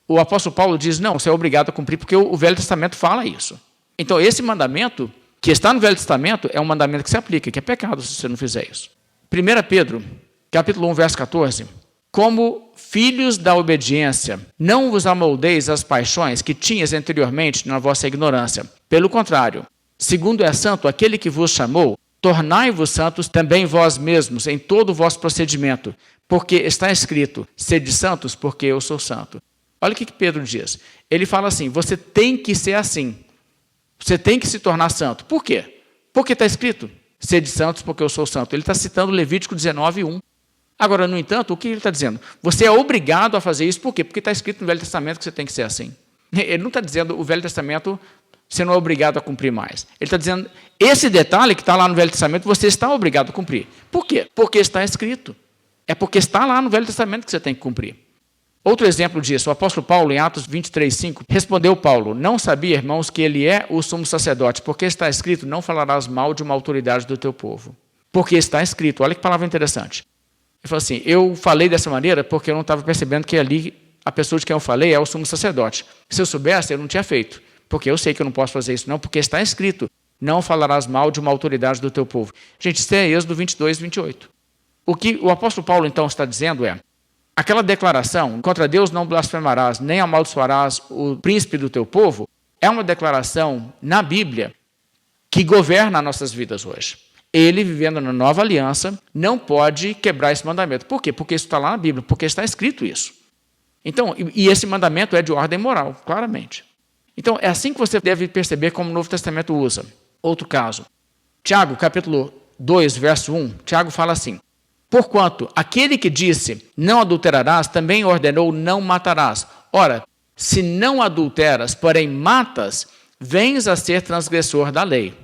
o apóstolo Paulo diz, não, você é obrigado a cumprir, porque o Velho Testamento fala isso. Então, esse mandamento que está no Velho Testamento é um mandamento que se aplica, que é pecado se você não fizer isso. 1 Pedro, capítulo 1, verso 14. Como filhos da obediência, não vos amoldeis às paixões que tinhas anteriormente na vossa ignorância. Pelo contrário, segundo é santo aquele que vos chamou, tornai-vos santos também vós mesmos em todo o vosso procedimento, porque está escrito, sede santos porque eu sou santo. Olha o que Pedro diz. Ele fala assim, você tem que ser assim. Você tem que se tornar santo. Por quê? Porque está escrito, sede santos porque eu sou santo. Ele está citando Levítico 19, 1. Agora, no entanto, o que ele está dizendo? Você é obrigado a fazer isso. Por quê? Porque está escrito no Velho Testamento que você tem que ser assim. Ele não está dizendo o Velho Testamento você não é obrigado a cumprir mais. Ele está dizendo, esse detalhe que está lá no Velho Testamento, você está obrigado a cumprir. Por quê? Porque está escrito. É porque está lá no Velho Testamento que você tem que cumprir. Outro exemplo disso, o apóstolo Paulo, em Atos 23:5, respondeu Paulo: não sabia, irmãos, que ele é o sumo sacerdote, porque está escrito, não falarás mal de uma autoridade do teu povo. Porque está escrito, olha que palavra interessante. Ele falou assim, eu falei dessa maneira porque eu não estava percebendo que ali a pessoa de quem eu falei é o sumo sacerdote. Se eu soubesse, eu não tinha feito, porque eu sei que eu não posso fazer isso não, porque está escrito, não falarás mal de uma autoridade do teu povo. Gente, isso é Êxodo 22:28. O que o apóstolo Paulo então está dizendo é, aquela declaração, contra Deus não blasfemarás, nem amaldiçoarás o príncipe do teu povo, é uma declaração na Bíblia que governa nossas vidas hoje. Ele, vivendo na nova aliança, não pode quebrar esse mandamento. Por quê? Porque isso está lá na Bíblia, porque está escrito isso. Então, e esse mandamento é de ordem moral, claramente. Então, é assim que você deve perceber como o Novo Testamento usa. Outro caso. Tiago, capítulo 2, verso 1, Tiago fala assim, porquanto aquele que disse, não adulterarás, também ordenou, não matarás. Ora, se não adulteras, porém matas, vens a ser transgressor da lei.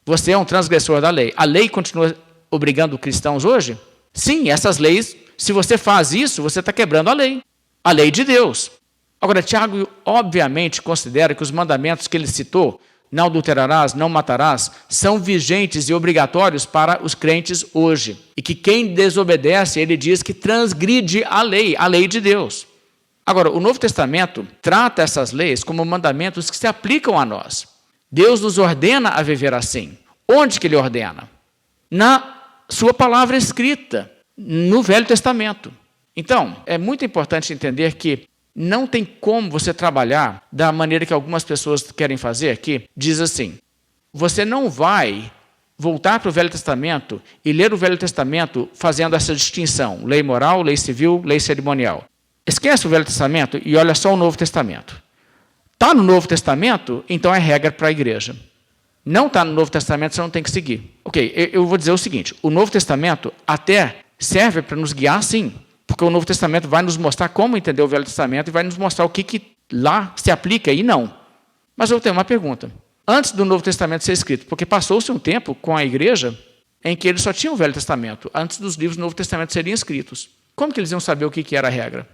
Você é um transgressor da lei. A lei continua obrigando cristãos hoje? Sim, essas leis, se você faz isso, você está quebrando a lei de Deus. Agora, Tiago obviamente considera que os mandamentos que ele citou, não adulterarás, não matarás, são vigentes e obrigatórios para os crentes hoje. E que quem desobedece, ele diz que transgride a lei de Deus. Agora, o Novo Testamento trata essas leis como mandamentos que se aplicam a nós. Deus nos ordena a viver assim. Onde que ele ordena? Na sua palavra escrita, no Velho Testamento. Então, é muito importante entender que não tem como você trabalhar da maneira que algumas pessoas querem fazer aqui. Diz assim, você não vai voltar para o Velho Testamento e ler o Velho Testamento fazendo essa distinção, lei moral, lei civil, lei cerimonial. Esquece o Velho Testamento e olha só o Novo Testamento. Está no Novo Testamento, então é regra para a igreja. Não está no Novo Testamento, você não tem que seguir. Ok, eu vou dizer o seguinte, o Novo Testamento até serve para nos guiar, sim, porque o Novo Testamento vai nos mostrar como entender o Velho Testamento e vai nos mostrar o que lá se aplica e não. Mas eu tenho uma pergunta. Antes do Novo Testamento ser escrito, porque passou-se um tempo com a igreja em que eles só tinham o Velho Testamento, antes dos livros do Novo Testamento serem escritos. Como que eles iam saber o que era a regra?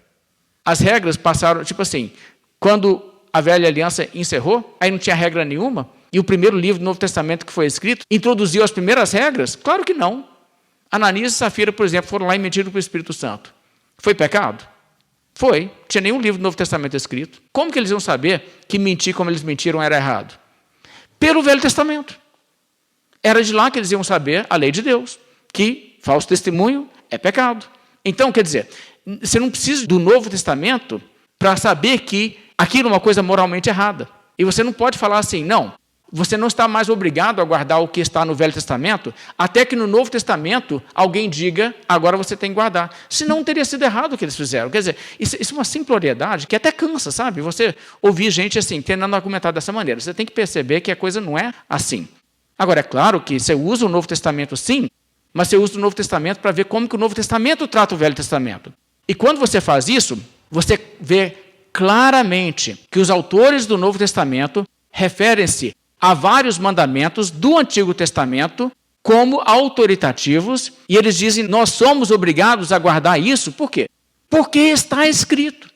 As regras passaram, tipo assim, quando a velha aliança encerrou, aí não tinha regra nenhuma, e o primeiro livro do Novo Testamento que foi escrito introduziu as primeiras regras? Claro que não. Ananias e Safira, por exemplo, foram lá e mentiram para o Espírito Santo. Foi pecado? Foi. Não tinha nenhum livro do Novo Testamento escrito. Como que eles iam saber que mentir como eles mentiram era errado? Pelo Velho Testamento. Era de lá que eles iam saber a lei de Deus, que falso testemunho é pecado. Então, quer dizer, você não precisa do Novo Testamento para saber que aquilo é uma coisa moralmente errada. E você não pode falar assim, não, você não está mais obrigado a guardar o que está no Velho Testamento, até que no Novo Testamento alguém diga, agora você tem que guardar. Senão não teria sido errado o que eles fizeram. Quer dizer, isso é uma simploriedade que até cansa, sabe? Você ouvir gente assim, tentando argumentar dessa maneira. Você tem que perceber que a coisa não é assim. Agora, é claro que você usa o Novo Testamento sim, mas você usa o Novo Testamento para ver como que o Novo Testamento trata o Velho Testamento. E quando você faz isso, você vê claramente que os autores do Novo Testamento referem-se a vários mandamentos do Antigo Testamento como autoritativos, e eles dizem, nós somos obrigados a guardar isso, por quê? Porque está escrito,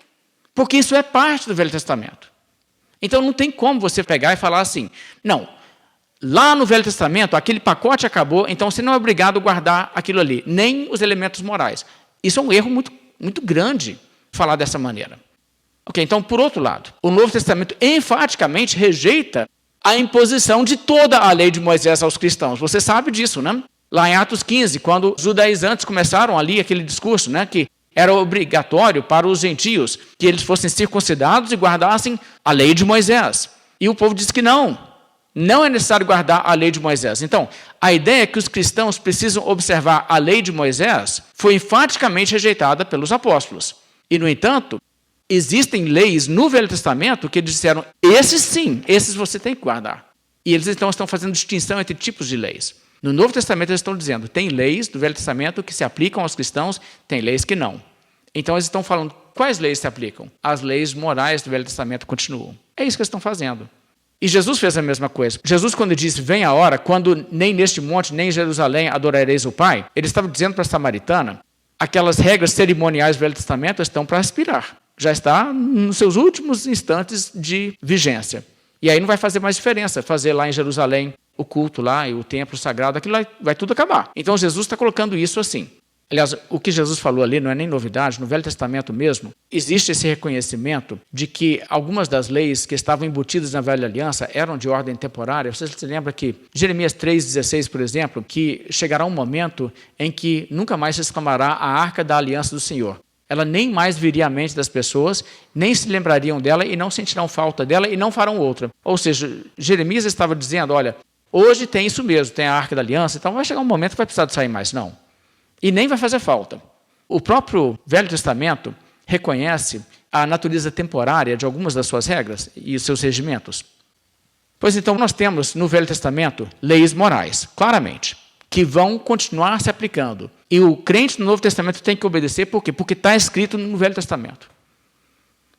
porque isso é parte do Velho Testamento. Então não tem como você pegar e falar assim, não, lá no Velho Testamento aquele pacote acabou, então você não é obrigado a guardar aquilo ali, nem os elementos morais. Isso é um erro muito grande, falar dessa maneira. Ok, então, por outro lado, o Novo Testamento enfaticamente rejeita a imposição de toda a lei de Moisés aos cristãos. Você sabe disso, né? Lá em Atos 15, quando os judaizantes começaram ali aquele discurso, né, que era obrigatório para os gentios que eles fossem circuncidados e guardassem a lei de Moisés. E o povo disse que não é necessário guardar a lei de Moisés. Então, a ideia que os cristãos precisam observar a lei de Moisés foi enfaticamente rejeitada pelos apóstolos. E, no entanto, existem leis no Velho Testamento que eles disseram, esses sim, esses você tem que guardar. E eles então estão fazendo distinção entre tipos de leis. No Novo Testamento eles estão dizendo, tem leis do Velho Testamento que se aplicam aos cristãos, tem leis que não. Então eles estão falando, quais leis se aplicam? As leis morais do Velho Testamento continuam. É isso que eles estão fazendo. E Jesus fez a mesma coisa. Jesus, quando disse, vem a hora, quando nem neste monte, nem em Jerusalém adorareis o Pai, ele estava dizendo para a samaritana, aquelas regras cerimoniais do Velho Testamento estão para expirar. Já está nos seus últimos instantes de vigência. E aí não vai fazer mais diferença fazer lá em Jerusalém o culto lá e o templo sagrado, aquilo vai tudo acabar. Então Jesus está colocando isso assim. Aliás, o que Jesus falou ali não é nem novidade, no Velho Testamento mesmo, existe esse reconhecimento de que algumas das leis que estavam embutidas na Velha Aliança eram de ordem temporária. Você se lembra que Jeremias 3,16, por exemplo, que chegará um momento em que nunca mais se exclamará a arca da aliança do Senhor. Ela nem mais viria à mente das pessoas, nem se lembrariam dela e não sentirão falta dela e não farão outra. Ou seja, Jeremias estava dizendo, olha, hoje tem isso mesmo, tem a arca da aliança, então vai chegar um momento que vai precisar de sair mais, não. E nem vai fazer falta. O próprio Velho Testamento reconhece a natureza temporária de algumas das suas regras e os seus regimentos. Pois então, nós temos no Velho Testamento leis morais, claramente, que vão continuar se aplicando. E o crente no Novo Testamento tem que obedecer, por quê? Porque está escrito no Velho Testamento.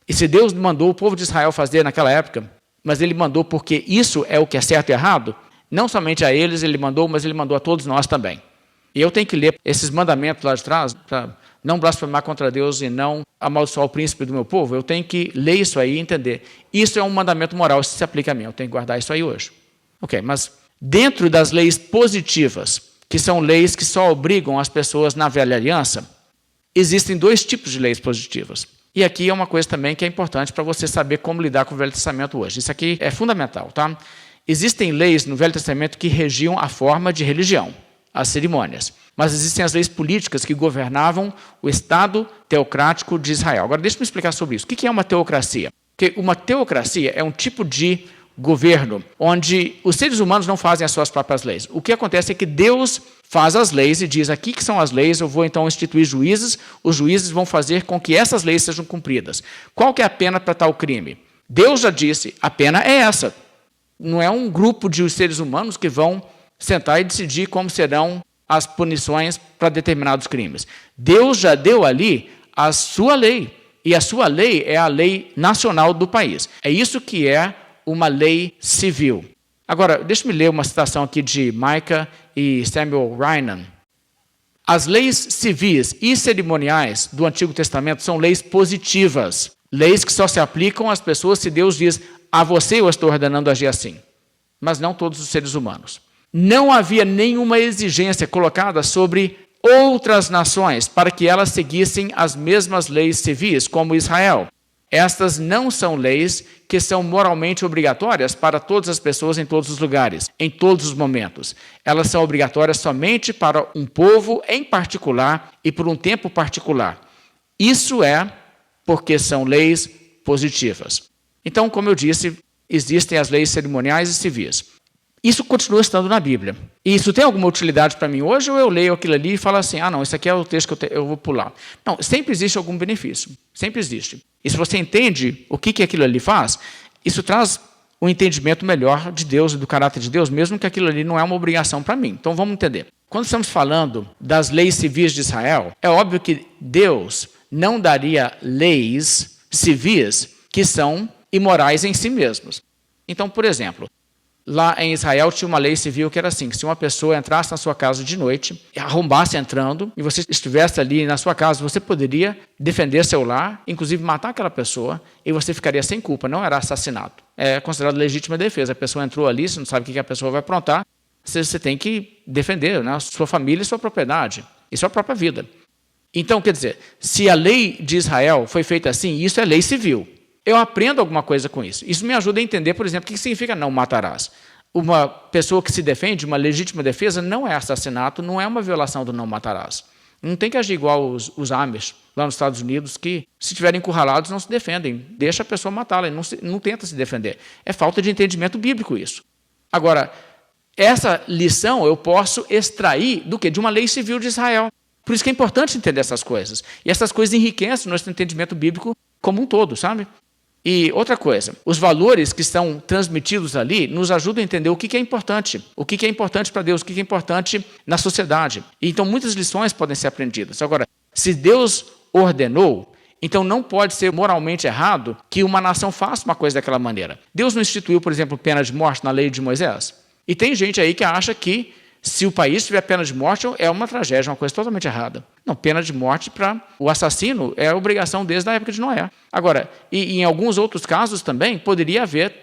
E se Deus mandou o povo de Israel fazer naquela época, mas ele mandou porque isso é o que é certo e errado, não somente a eles ele mandou, mas ele mandou a todos nós também. E eu tenho que ler esses mandamentos lá de trás, para não blasfemar contra Deus e não amaldiçoar o príncipe do meu povo. Eu tenho que ler isso aí e entender. Isso é um mandamento moral, isso se aplica a mim. Eu tenho que guardar isso aí hoje. Ok, mas dentro das leis positivas, que são leis que só obrigam as pessoas na velha aliança, existem dois tipos de leis positivas. E aqui é uma coisa também que é importante para você saber como lidar com o Velho Testamento hoje. Isso aqui é fundamental, tá? Existem leis no Velho Testamento que regiam a forma de religião, as cerimônias. Mas existem as leis políticas que governavam o Estado teocrático de Israel. Agora, deixa eu me explicar sobre isso. O que é uma teocracia? Porque uma teocracia é um tipo de governo onde os seres humanos não fazem as suas próprias leis. O que acontece é que Deus faz as leis e diz, aqui que são as leis, eu vou então instituir juízes, os juízes vão fazer com que essas leis sejam cumpridas. Qual que é a pena para tal crime? Deus já disse, a pena é essa. Não é um grupo de seres humanos que vão sentar e decidir como serão as punições para determinados crimes. Deus já deu ali a sua lei, e a sua lei é a lei nacional do país. É isso que é uma lei civil. Agora, deixa-me ler uma citação aqui de Micah e Samuel Rynan. As leis civis e cerimoniais do Antigo Testamento são leis positivas, leis que só se aplicam às pessoas se Deus diz, a você eu estou ordenando agir assim, mas não todos os seres humanos. Não havia nenhuma exigência colocada sobre outras nações para que elas seguissem as mesmas leis civis, como Israel. Estas não são leis que são moralmente obrigatórias para todas as pessoas em todos os lugares, em todos os momentos. Elas são obrigatórias somente para um povo em particular e por um tempo particular. Isso é porque são leis positivas. Então, como eu disse, existem as leis cerimoniais e civis. Isso continua estando na Bíblia. E isso tem alguma utilidade para mim hoje, ou eu leio aquilo ali e falo assim, não, isso aqui é o texto que eu vou pular. Não, sempre existe algum benefício. Sempre existe. E se você entende o que aquilo ali faz, isso traz um entendimento melhor de Deus e do caráter de Deus, mesmo que aquilo ali não é uma obrigação para mim. Então vamos entender. Quando estamos falando das leis civis de Israel, é óbvio que Deus não daria leis civis que são imorais em si mesmos. Então, por exemplo, lá em Israel tinha uma lei civil que era assim, que se uma pessoa entrasse na sua casa de noite, arrombasse entrando, e você estivesse ali na sua casa, você poderia defender seu lar, inclusive matar aquela pessoa, e você ficaria sem culpa, não era assassinato. É considerado legítima defesa. A pessoa entrou ali, você não sabe o que a pessoa vai aprontar, você tem que defender, né, sua família e sua propriedade, e sua própria vida. Então, quer dizer, se a lei de Israel foi feita assim, isso é lei civil. Eu aprendo alguma coisa com isso. Isso me ajuda a entender, por exemplo, o que significa não matarás. Uma pessoa que se defende, uma legítima defesa, não é assassinato, não é uma violação do não matarás. Não tem que agir igual os Amish, lá nos Estados Unidos, que, se estiverem encurralados, não se defendem. Deixa a pessoa matá-la, não tenta se defender. É falta de entendimento bíblico isso. Agora, essa lição eu posso extrair do quê? De uma lei civil de Israel. Por isso que é importante entender essas coisas. E essas coisas enriquecem o nosso entendimento bíblico como um todo, sabe? E outra coisa, os valores que estão transmitidos ali nos ajudam a entender o que é importante para Deus, o que é importante na sociedade. E então muitas lições podem ser aprendidas. Agora, se Deus ordenou, então não pode ser moralmente errado que uma nação faça uma coisa daquela maneira. Deus não instituiu, por exemplo, pena de morte na lei de Moisés. E tem gente aí que acha que Se o país tiver pena de morte, é uma tragédia, uma coisa totalmente errada. Não, pena de morte para o assassino é obrigação desde a época de Noé. Agora, e em alguns outros casos também, poderia haver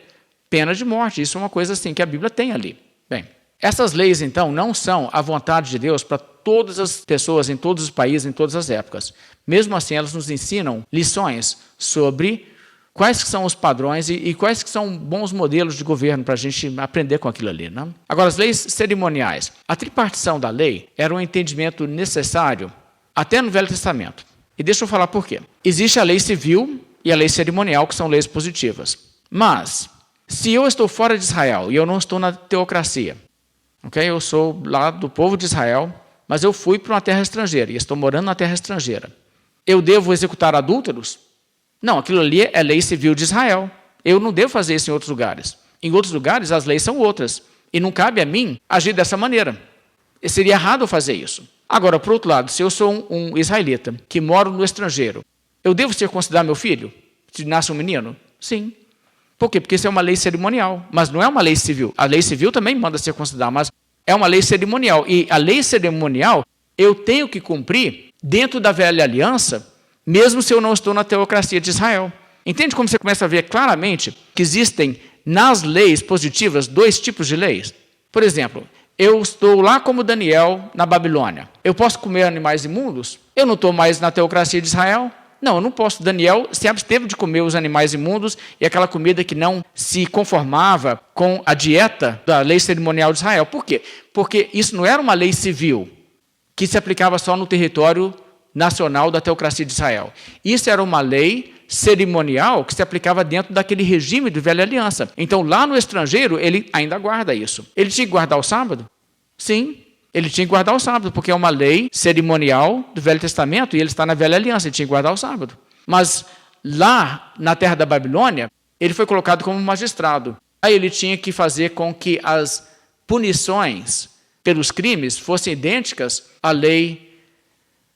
pena de morte. Isso é uma coisa assim que a Bíblia tem ali. Bem, essas leis, então, não são a vontade de Deus para todas as pessoas, em todos os países, em todas as épocas. Mesmo assim, elas nos ensinam lições sobre quais que são os padrões e quais que são bons modelos de governo para a gente aprender com aquilo ali. Né? Agora, as leis cerimoniais. A tripartição da lei era um entendimento necessário até no Velho Testamento. E deixa eu falar por quê. Existe a lei civil e a lei cerimonial, que são leis positivas. Mas, se eu estou fora de Israel e eu não estou na teocracia, okay? Eu sou lá do povo de Israel, mas eu fui para uma terra estrangeira e estou morando na terra estrangeira. Eu devo executar adúlteros? Não, aquilo ali é lei civil de Israel. Eu não devo fazer isso em outros lugares. Em outros lugares, as leis são outras. E não cabe a mim agir dessa maneira. E seria errado eu fazer isso. Agora, por outro lado, se eu sou um israelita que moro no estrangeiro, eu devo circuncidar meu filho? Se nasce um menino? Sim. Por quê? Porque isso é uma lei cerimonial, mas não é uma lei civil. A lei civil também manda circuncidar, mas é uma lei cerimonial. E a lei cerimonial eu tenho que cumprir dentro da velha aliança, mesmo se eu não estou na teocracia de Israel. Entende como você começa a ver claramente que existem nas leis positivas dois tipos de leis? Por exemplo, eu estou lá como Daniel na Babilônia. Eu posso comer animais imundos? Eu não estou mais na teocracia de Israel? Não, eu não posso. Daniel se absteve de comer os animais imundos e aquela comida que não se conformava com a dieta da lei cerimonial de Israel. Por quê? Porque isso não era uma lei civil que se aplicava só no território nacional da teocracia de Israel. Isso era uma lei cerimonial que se aplicava dentro daquele regime de velha aliança. Então, lá no estrangeiro, ele ainda guarda isso. Ele tinha que guardar o sábado? Sim, ele tinha que guardar o sábado, porque é uma lei cerimonial do Velho Testamento e ele está na velha aliança, ele tinha que guardar o sábado. Mas lá, na terra da Babilônia, ele foi colocado como magistrado. Aí ele tinha que fazer com que as punições pelos crimes fossem idênticas à lei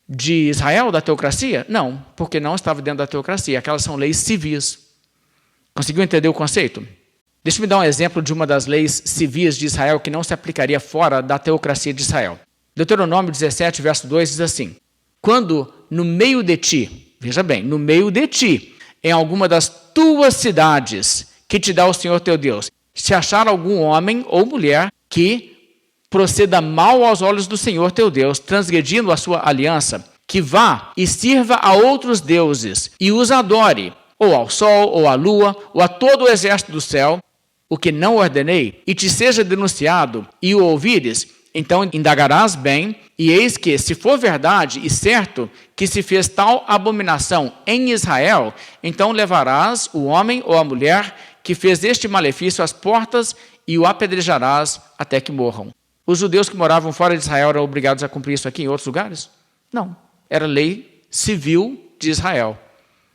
de Israel, da teocracia? Não, porque não estava dentro da teocracia. Aquelas são leis civis. Conseguiu entender o conceito? Deixa-me dar um exemplo de uma das leis civis de Israel que não se aplicaria fora da teocracia de Israel. Deuteronômio 17, verso 2 diz assim: quando no meio de ti, veja bem, no meio de ti, em alguma das tuas cidades que te dá o Senhor teu Deus, se achar algum homem ou mulher que proceda mal aos olhos do Senhor teu Deus, transgredindo a sua aliança, que vá e sirva a outros deuses e os adore, ou ao sol, ou à lua, ou a todo o exército do céu, o que não ordenei, e te seja denunciado, e o ouvires, então indagarás bem, e eis que, se for verdade e certo que se fez tal abominação em Israel, então levarás o homem ou a mulher que fez este malefício às portas e o apedrejarás até que morram. Os judeus que moravam fora de Israel eram obrigados a cumprir isso aqui em outros lugares? Não. Era lei civil de Israel.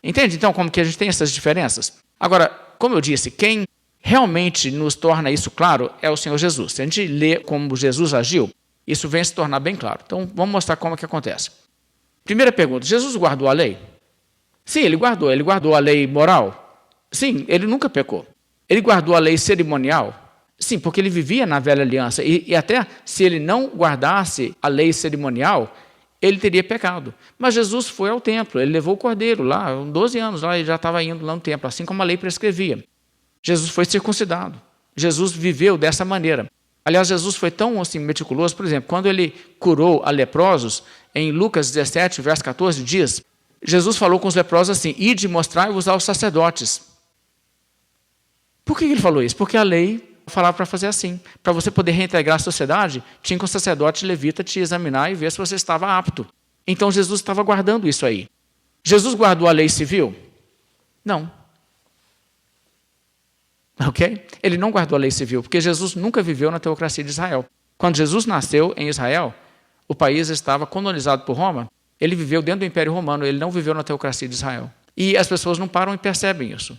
Entende, então, como que a gente tem essas diferenças? Agora, como eu disse, quem realmente nos torna isso claro é o Senhor Jesus. Se a gente lê como Jesus agiu, isso vem se tornar bem claro. Então, vamos mostrar como é que acontece. Primeira pergunta, Jesus guardou a lei? Sim, ele guardou a lei moral? Sim, ele nunca pecou. Ele guardou a lei cerimonial? Sim, porque ele vivia na velha aliança e até se ele não guardasse a lei cerimonial, ele teria pecado. Mas Jesus foi ao templo, ele levou o cordeiro lá, 12 anos lá, ele já estava indo lá no templo, assim como a lei prescrevia. Jesus foi circuncidado. Jesus viveu dessa maneira. Aliás, Jesus foi tão assim, meticuloso, por exemplo, quando ele curou a leprosos, em Lucas 17, verso 14, diz, Jesus falou com os leprosos assim, ide mostrai-vos aos sacerdotes. Por que ele falou isso? Porque a lei falava para fazer assim. Para você poder reintegrar a sociedade, tinha que o sacerdote levita te examinar e ver se você estava apto. Então Jesus estava guardando isso aí. Jesus guardou a lei civil? Não. Ok? Ele não guardou a lei civil, porque Jesus nunca viveu na teocracia de Israel. Quando Jesus nasceu em Israel, o país estava colonizado por Roma, ele viveu dentro do Império Romano, ele não viveu na teocracia de Israel. E as pessoas não param e percebem isso.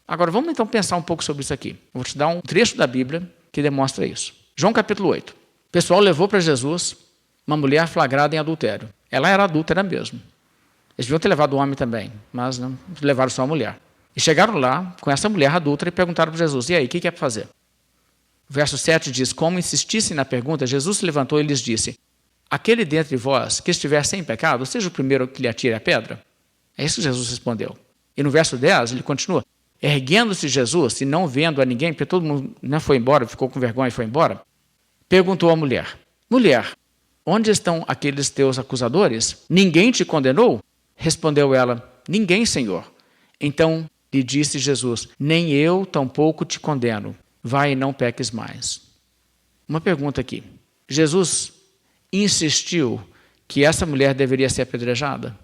Agora, vamos então pensar um pouco sobre isso aqui. Eu vou te dar um trecho da Bíblia que demonstra isso. João capítulo 8. O pessoal levou para Jesus uma mulher flagrada em adultério. Ela era adúltera mesmo. Eles deviam ter levado o homem também, mas não levaram só a mulher. E chegaram lá com essa mulher adúltera e perguntaram para Jesus, e aí, o que é para fazer? O verso 7 diz, como insistissem na pergunta, Jesus se levantou e lhes disse, aquele dentre vós que estiver sem pecado, seja o primeiro que lhe atire a pedra. É isso que Jesus respondeu. E no verso 10 ele continua, erguendo-se Jesus e não vendo a ninguém, porque todo mundo foi embora, ficou com vergonha e foi embora, perguntou à mulher, mulher, onde estão aqueles teus acusadores? Ninguém te condenou? Respondeu ela, ninguém, Senhor. Então lhe disse Jesus, nem eu tampouco te condeno. Vai e não peques mais. Uma pergunta aqui. Jesus insistiu que essa mulher deveria ser apedrejada?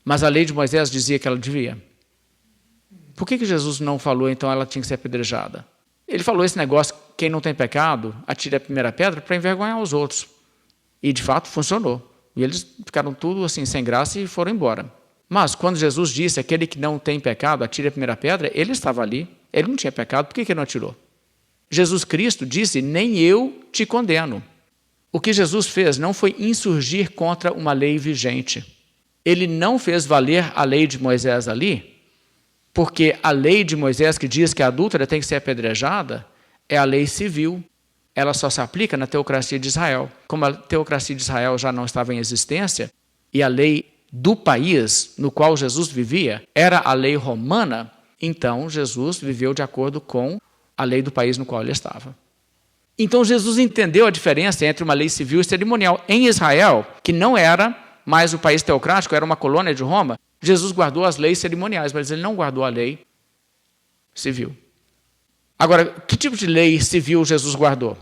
Mas a lei de Moisés dizia que ela devia. Por que Jesus não falou, então, ela tinha que ser apedrejada? Ele falou esse negócio, quem não tem pecado, atire a primeira pedra, para envergonhar os outros. E, de fato, funcionou. E eles ficaram tudo assim, sem graça e foram embora. Mas, quando Jesus disse, aquele que não tem pecado, atire a primeira pedra, ele estava ali. Ele não tinha pecado, por que ele não atirou? Jesus Cristo disse, nem eu te condeno. O que Jesus fez não foi insurgir contra uma lei vigente. Ele não fez valer a lei de Moisés ali, porque a lei de Moisés que diz que a adúltera tem que ser apedrejada é a lei civil. Ela só se aplica na teocracia de Israel. Como a teocracia de Israel já não estava em existência, e a lei do país no qual Jesus vivia era a lei romana, então Jesus viveu de acordo com a lei do país no qual ele estava. Então Jesus entendeu a diferença entre uma lei civil e cerimonial. Em Israel, que não era mais o país teocrático, era uma colônia de Roma, Jesus guardou as leis cerimoniais, mas ele não guardou a lei civil. Agora, que tipo de lei civil Jesus guardou?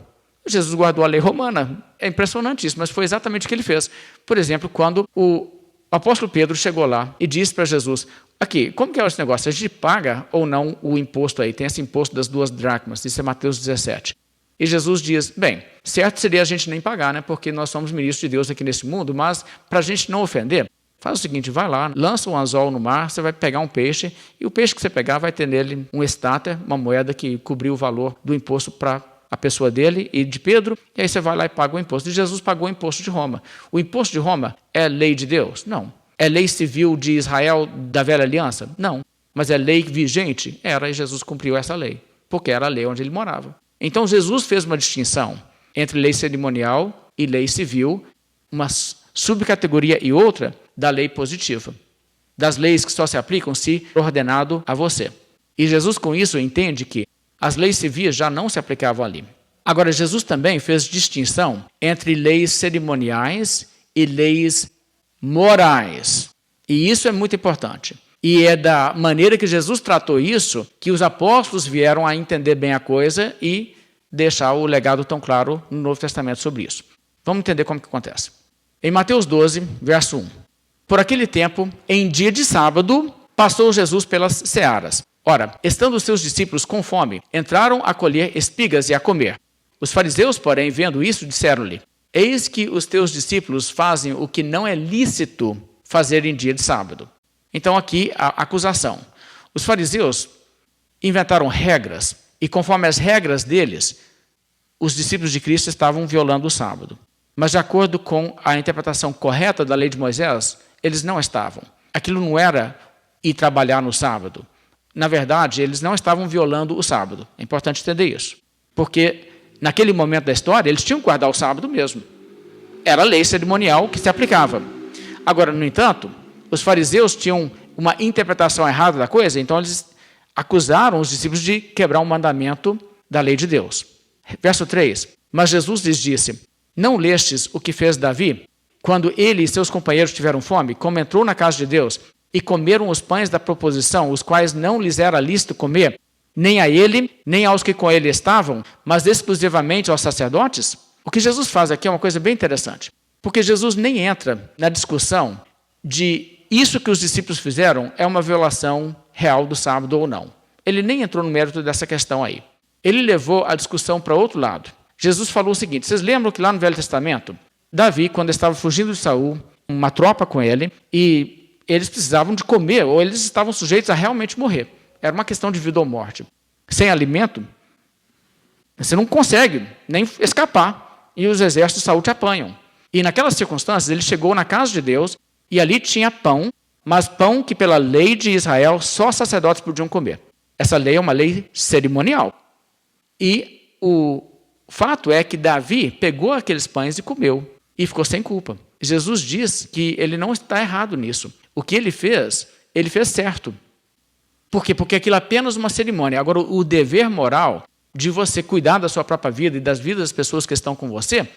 Jesus guardou a lei romana. É impressionante isso, mas foi exatamente o que ele fez. Por exemplo, quando o apóstolo Pedro chegou lá e disse para Jesus, aqui, como que é esse negócio? A gente paga ou não o imposto aí? Tem esse imposto das 2 dracmas, isso é Mateus 17. E Jesus diz, bem, certo seria a gente nem pagar, né? Porque nós somos ministros de Deus aqui nesse mundo, mas para a gente não ofender, faz o seguinte, vai lá, lança um anzol no mar, você vai pegar um peixe, e o peixe que você pegar vai ter nele um estáter, uma moeda que cobriu o valor do imposto para a pessoa dele e de Pedro, e aí você vai lá e paga o imposto. E Jesus pagou o imposto de Roma. O imposto de Roma é lei de Deus? Não. É lei civil de Israel da velha aliança? Não. Mas é lei vigente? Era, e Jesus cumpriu essa lei, porque era a lei onde ele morava. Então Jesus fez uma distinção entre lei cerimonial e lei civil, uma subcategoria e outra da lei positiva, das leis que só se aplicam se ordenado a você. E Jesus com isso entende que as leis civis já não se aplicavam ali. Agora, Jesus também fez distinção entre leis cerimoniais e leis morais. E isso é muito importante. E é da maneira que Jesus tratou isso que os apóstolos vieram a entender bem a coisa e deixar o legado tão claro no Novo Testamento sobre isso. Vamos entender como que acontece. Em Mateus 12, verso 1. Por aquele tempo, em dia de sábado, passou Jesus pelas searas. Ora, estando os seus discípulos com fome, entraram a colher espigas e a comer. Os fariseus, porém, vendo isso, disseram-lhe, eis que os teus discípulos fazem o que não é lícito fazer em dia de sábado. Então aqui a acusação. Os fariseus inventaram regras, e conforme as regras deles, os discípulos de Cristo estavam violando o sábado. Mas de acordo com a interpretação correta da lei de Moisés, eles não estavam. Aquilo não era ir trabalhar no sábado. Na verdade, eles não estavam violando o sábado. É importante entender isso. Porque naquele momento da história, eles tinham que guardar o sábado mesmo. Era a lei cerimonial que se aplicava. Agora, no entanto, os fariseus tinham uma interpretação errada da coisa, então eles acusaram os discípulos de quebrar um mandamento da lei de Deus. Verso 3. Mas Jesus lhes disse, não lestes o que fez Davi, quando ele e seus companheiros tiveram fome, como entrou na casa de Deus, e comeram os pães da proposição, os quais não lhes era lícito comer, nem a ele, nem aos que com ele estavam, mas exclusivamente aos sacerdotes? O que Jesus faz aqui é uma coisa bem interessante, porque Jesus nem entra na discussão de isso que os discípulos fizeram é uma violação real do sábado ou não. Ele nem entrou no mérito dessa questão aí. Ele levou a discussão para outro lado. Jesus falou o seguinte, vocês lembram que lá no Velho Testamento, Davi, quando estava fugindo de Saul, uma tropa com ele, e eles precisavam de comer, ou eles estavam sujeitos a realmente morrer. Era uma questão de vida ou morte. Sem alimento, você não consegue nem escapar, e os exércitos de Saul te apanham. E naquelas circunstâncias, ele chegou na casa de Deus, e ali tinha pão, mas pão que pela lei de Israel só sacerdotes podiam comer. Essa lei é uma lei cerimonial. E o fato é que Davi pegou aqueles pães e comeu e ficou sem culpa. Jesus diz que ele não está errado nisso. O que ele fez certo. Por quê? Porque aquilo é apenas uma cerimônia. Agora, o dever moral de você cuidar da sua própria vida e das vidas das pessoas que estão com você,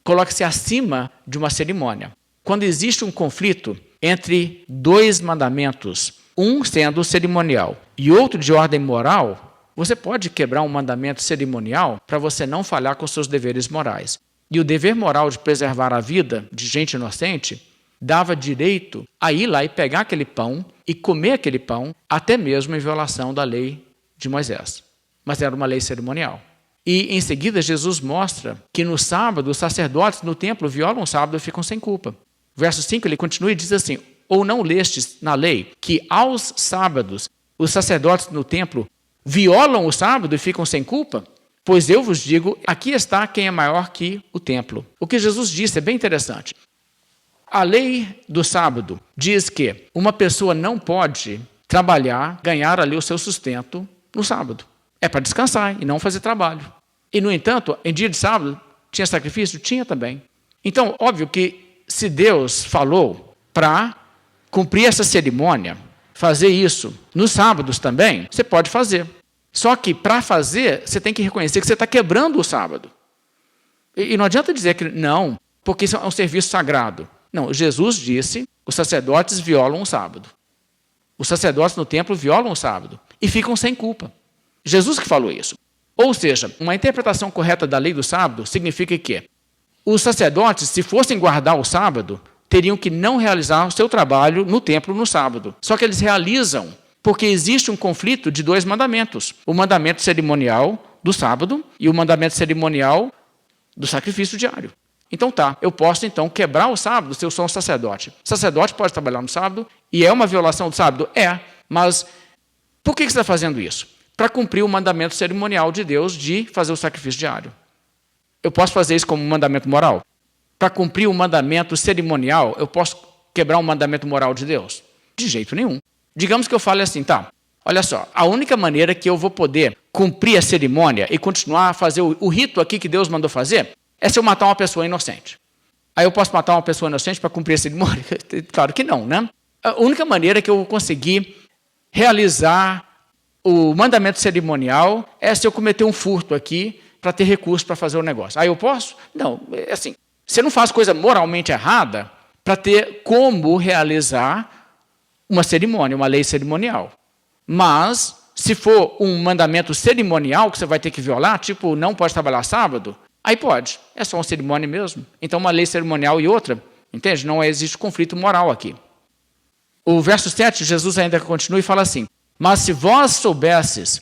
coloque-se acima de uma cerimônia. Quando existe um conflito entre dois mandamentos, um sendo cerimonial e outro de ordem moral, você pode quebrar um mandamento cerimonial para você não falhar com seus deveres morais. E o dever moral de preservar a vida de gente inocente dava direito a ir lá e pegar aquele pão e comer aquele pão, até mesmo em violação da lei de Moisés. Mas era uma lei cerimonial. E em seguida Jesus mostra que no sábado os sacerdotes no templo violam o sábado e ficam sem culpa. Verso 5 ele continua e diz assim: ou não lestes na lei que aos sábados os sacerdotes no templo violam o sábado e ficam sem culpa? Pois eu vos digo, aqui está quem é maior que o templo. O que Jesus disse é bem interessante. A lei do sábado diz que uma pessoa não pode trabalhar, ganhar ali o seu sustento no sábado. É para descansar e não fazer trabalho. E, no entanto, em dia de sábado, tinha sacrifício? Tinha também. Então, óbvio que se Deus falou para cumprir essa cerimônia, fazer isso nos sábados também, você pode fazer. Só que, para fazer, você tem que reconhecer que você está quebrando o sábado. E não adianta dizer que não, porque isso é um serviço sagrado. Não, Jesus disse, os sacerdotes violam o sábado. Os sacerdotes no templo violam o sábado e ficam sem culpa. Jesus que falou isso. Ou seja, uma interpretação correta da lei do sábado significa que os sacerdotes, se fossem guardar o sábado, teriam que não realizar o seu trabalho no templo no sábado. Só que eles realizam, porque existe um conflito de dois mandamentos. O mandamento cerimonial do sábado e o mandamento cerimonial do sacrifício diário. Então eu posso então quebrar o sábado se eu sou um sacerdote. O sacerdote pode trabalhar no sábado e é uma violação do sábado? É, mas por que você está fazendo isso? Para cumprir o mandamento cerimonial de Deus de fazer o sacrifício diário. Eu posso fazer isso como um mandamento moral? Para cumprir o mandamento cerimonial, eu posso quebrar um mandamento moral de Deus? De jeito nenhum. Digamos que eu fale assim, olha só, a única maneira que eu vou poder cumprir a cerimônia e continuar a fazer o rito aqui que Deus mandou fazer é se eu matar uma pessoa inocente. Aí eu posso matar uma pessoa inocente para cumprir a cerimônia? Claro que não, né? A única maneira que eu vou conseguir realizar o mandamento cerimonial é se eu cometer um furto aqui para ter recurso para fazer o negócio. Aí eu posso? Não, é assim. Você não faz coisa moralmente errada para ter como realizar uma cerimônia, uma lei cerimonial. Mas, se for um mandamento cerimonial que você vai ter que violar, tipo, não pode trabalhar sábado, aí pode. É só uma cerimônia mesmo. Então, uma lei cerimonial e outra, entende? Não existe conflito moral aqui. O verso 7, Jesus ainda continua e fala assim: mas se vós soubesses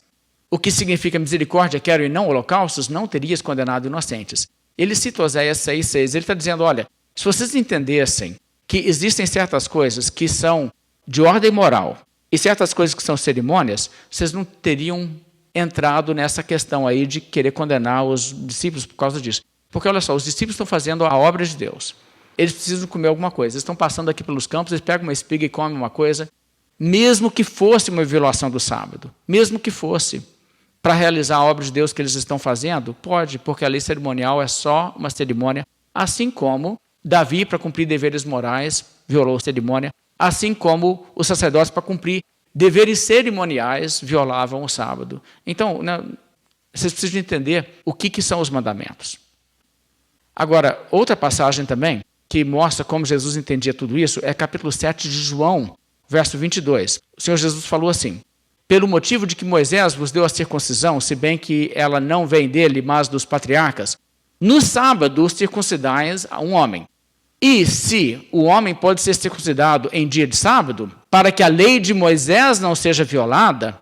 o que significa misericórdia quero e não holocaustos, não terias condenado inocentes. Ele cita Oséias 6,6. Ele está dizendo, olha, se vocês entendessem que existem certas coisas que são de ordem moral e certas coisas que são cerimônias, vocês não teriam entrado nessa questão aí de querer condenar os discípulos por causa disso. Porque, olha só, os discípulos estão fazendo a obra de Deus. Eles precisam comer alguma coisa. Eles estão passando aqui pelos campos, eles pegam uma espiga e comem uma coisa, mesmo que fosse uma violação do sábado, mesmo que fosse para realizar a obra de Deus que eles estão fazendo, pode, porque a lei cerimonial é só uma cerimônia, assim como Davi, para cumprir deveres morais, violou a cerimônia, assim como os sacerdotes, para cumprir deveres cerimoniais, violavam o sábado. Então, vocês precisam entender o que são os mandamentos. Agora, outra passagem também, que mostra como Jesus entendia tudo isso, é capítulo 7 de João, verso 22. O Senhor Jesus falou assim: pelo motivo de que Moisés vos deu a circuncisão, se bem que ela não vem dele, mas dos patriarcas, no sábado circuncidais a um homem. E se o homem pode ser circuncidado em dia de sábado, para que a lei de Moisés não seja violada,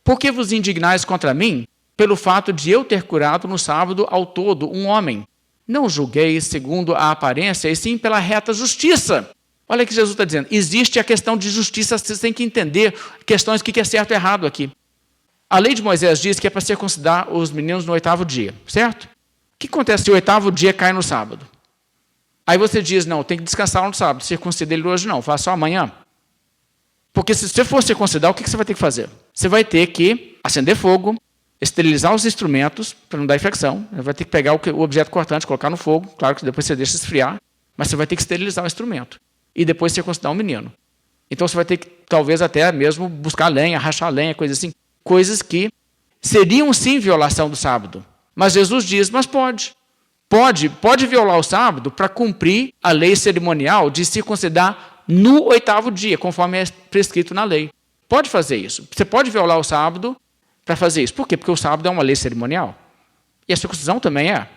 por que vos indignais contra mim, pelo fato de eu ter curado no sábado ao todo um homem? Não julgueis segundo a aparência, e sim pela reta justiça. Olha o que Jesus está dizendo. Existe a questão de justiça, vocês têm que entender questões do que é certo e errado aqui. A lei de Moisés diz que é para circuncidar os meninos no 8º dia, certo? O que acontece se o 8º dia cai no sábado? Aí você diz, não, tem que descansar no sábado, circuncida ele hoje não, faça só amanhã. Porque se você for circuncidar, o que você vai ter que fazer? Você vai ter que acender fogo, esterilizar os instrumentos para não dar infecção. Vai ter que pegar o objeto cortante, colocar no fogo. Claro que depois você deixa esfriar, mas você vai ter que esterilizar o instrumento. E depois circuncidar um menino. Então você vai ter que, talvez até mesmo, buscar lenha, rachar lenha, coisas assim. Coisas que seriam sim violação do sábado. Mas Jesus diz, mas pode. Pode violar o sábado para cumprir a lei cerimonial de circuncidar no 8º dia, conforme é prescrito na lei. Pode fazer isso. Você pode violar o sábado para fazer isso. Por quê? Porque o sábado é uma lei cerimonial. E a circuncisão também é.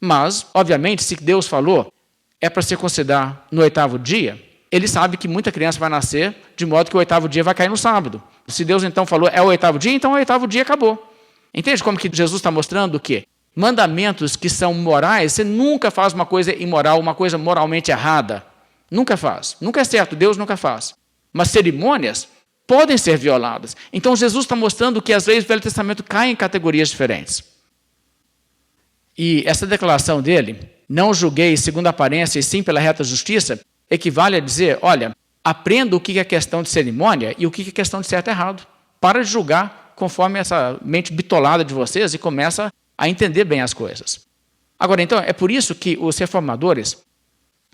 Mas, obviamente, se Deus falou, é para circuncidar no 8º dia, ele sabe que muita criança vai nascer, de modo que o 8º dia vai cair no sábado. Se Deus então falou, é o 8º dia, então o 8º dia acabou. Entende como que Jesus está mostrando o quê? Mandamentos que são morais, você nunca faz uma coisa imoral, uma coisa moralmente errada. Nunca faz. Nunca é certo, Deus nunca faz. Mas cerimônias podem ser violadas. Então Jesus está mostrando que as leis do Velho Testamento caem em categorias diferentes. E essa declaração dele, não julguei segundo a aparência e sim pela reta justiça, equivale a dizer, olha, aprenda o que é questão de cerimônia e o que é questão de certo e errado. Para de julgar conforme essa mente bitolada de vocês e começa a entender bem as coisas. Agora, então, é por isso que os reformadores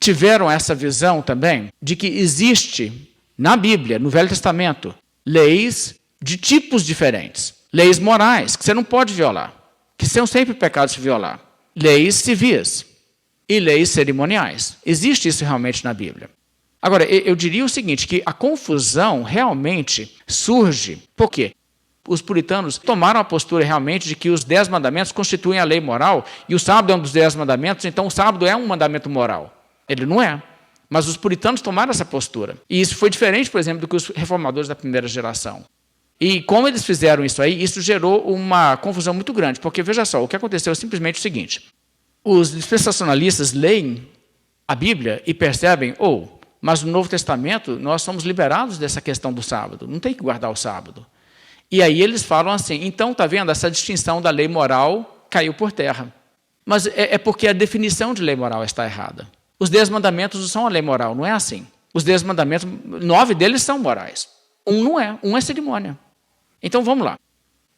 tiveram essa visão também de que existe na Bíblia, no Velho Testamento, leis de tipos diferentes. Leis morais, que você não pode violar, que são sempre pecados de violar. Leis civis e leis cerimoniais. Existe isso realmente na Bíblia. Agora, eu diria o seguinte, que a confusão realmente surge. Por quê? Os puritanos tomaram a postura realmente de que os 10 mandamentos constituem a lei moral e o sábado é um dos 10 mandamentos, então o sábado é um mandamento moral. Ele não é. Mas os puritanos tomaram essa postura. E isso foi diferente, por exemplo, do que os reformadores da primeira geração. E como eles fizeram isso aí, isso gerou uma confusão muito grande. Porque, veja só, o que aconteceu é simplesmente o seguinte. Os dispensacionalistas leem a Bíblia e percebem, mas no Novo Testamento nós somos liberados dessa questão do sábado. Não tem que guardar o sábado. E aí eles falam assim, então, está vendo, essa distinção da lei moral caiu por terra. Mas é porque a definição de lei moral está errada. Os 10 mandamentos não são a lei moral, não é assim. Os 10 mandamentos, 9 deles são morais. Um não é, um é cerimônia. Então, vamos lá.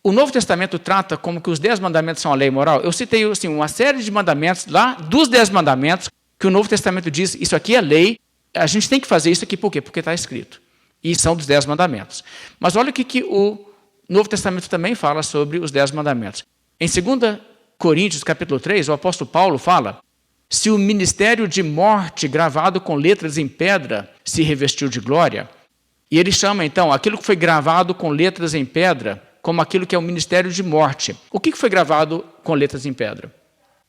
O Novo Testamento trata como que os 10 mandamentos são a lei moral. Eu citei assim, uma série de mandamentos lá, dos 10 mandamentos, que o Novo Testamento diz, isso aqui é lei, a gente tem que fazer isso aqui, por quê? Porque está escrito. E são dos 10 mandamentos. Mas olha o que o Novo Testamento também fala sobre os 10 mandamentos. Em 2 Coríntios, capítulo 3, o apóstolo Paulo fala, se o ministério de morte gravado com letras em pedra se revestiu de glória, e ele chama, então, aquilo que foi gravado com letras em pedra, como aquilo que é o ministério de morte. O que foi gravado com letras em pedra?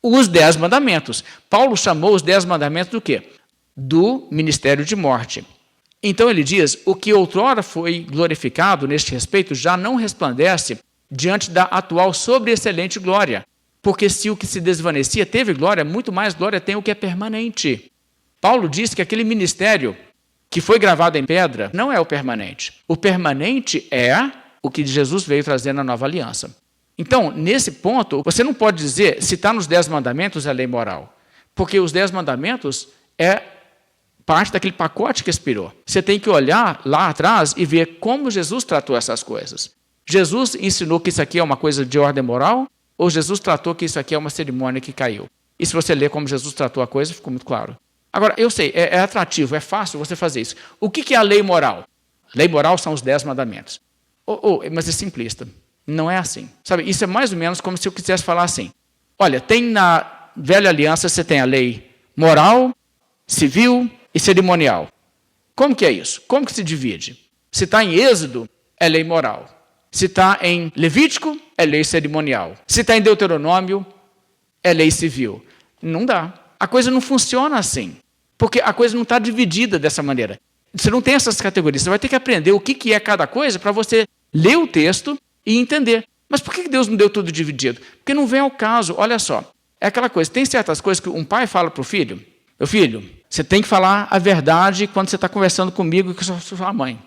Os 10 mandamentos. Paulo chamou os 10 mandamentos do quê? Do ministério de morte. Então ele diz, o que outrora foi glorificado neste respeito já não resplandece diante da atual sobreexcelente glória. Porque se o que se desvanecia teve glória, muito mais glória tem o que é permanente. Paulo diz que aquele ministério que foi gravado em pedra não é o permanente. O permanente é o que Jesus veio trazer na nova aliança. Então, nesse ponto, você não pode dizer, se está nos 10 mandamentos é lei moral. Porque os 10 mandamentos é parte daquele pacote que expirou. Você tem que olhar lá atrás e ver como Jesus tratou essas coisas. Jesus ensinou que isso aqui é uma coisa de ordem moral ou Jesus tratou que isso aqui é uma cerimônia que caiu? E se você ler como Jesus tratou a coisa, ficou muito claro. Agora, eu sei, é atrativo, é fácil você fazer isso. O que é a lei moral? Lei moral são os 10 mandamentos. Mas é simplista. Não é assim. Sabe, isso é mais ou menos como se eu quisesse falar assim. Olha, tem na velha aliança, você tem a lei moral, civil e cerimonial. Como que é isso? Como que se divide? Se está em Êxodo, é lei moral. Se está em Levítico, é lei cerimonial. Se está em Deuteronômio, é lei civil. Não dá. A coisa não funciona assim. Porque a coisa não está dividida dessa maneira. Você não tem essas categorias. Você vai ter que aprender o que é cada coisa para você ler o texto e entender. Mas por que Deus não deu tudo dividido? Porque não vem ao caso. Olha só. É aquela coisa. Tem certas coisas que um pai fala para o filho. Meu filho, você tem que falar a verdade quando você está conversando comigo e com sua mãe.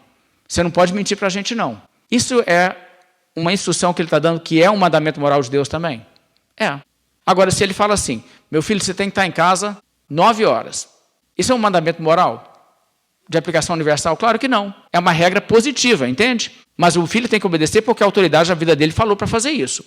Você não pode mentir para a gente, não. Isso é uma instrução que ele está dando que é um mandamento moral de Deus também? É. Agora, se ele fala assim, meu filho, você tem que estar em casa 9 horas. Isso é um mandamento moral? De aplicação universal? Claro que não. É uma regra positiva, entende? Mas o filho tem que obedecer porque a autoridade da vida dele falou para fazer isso.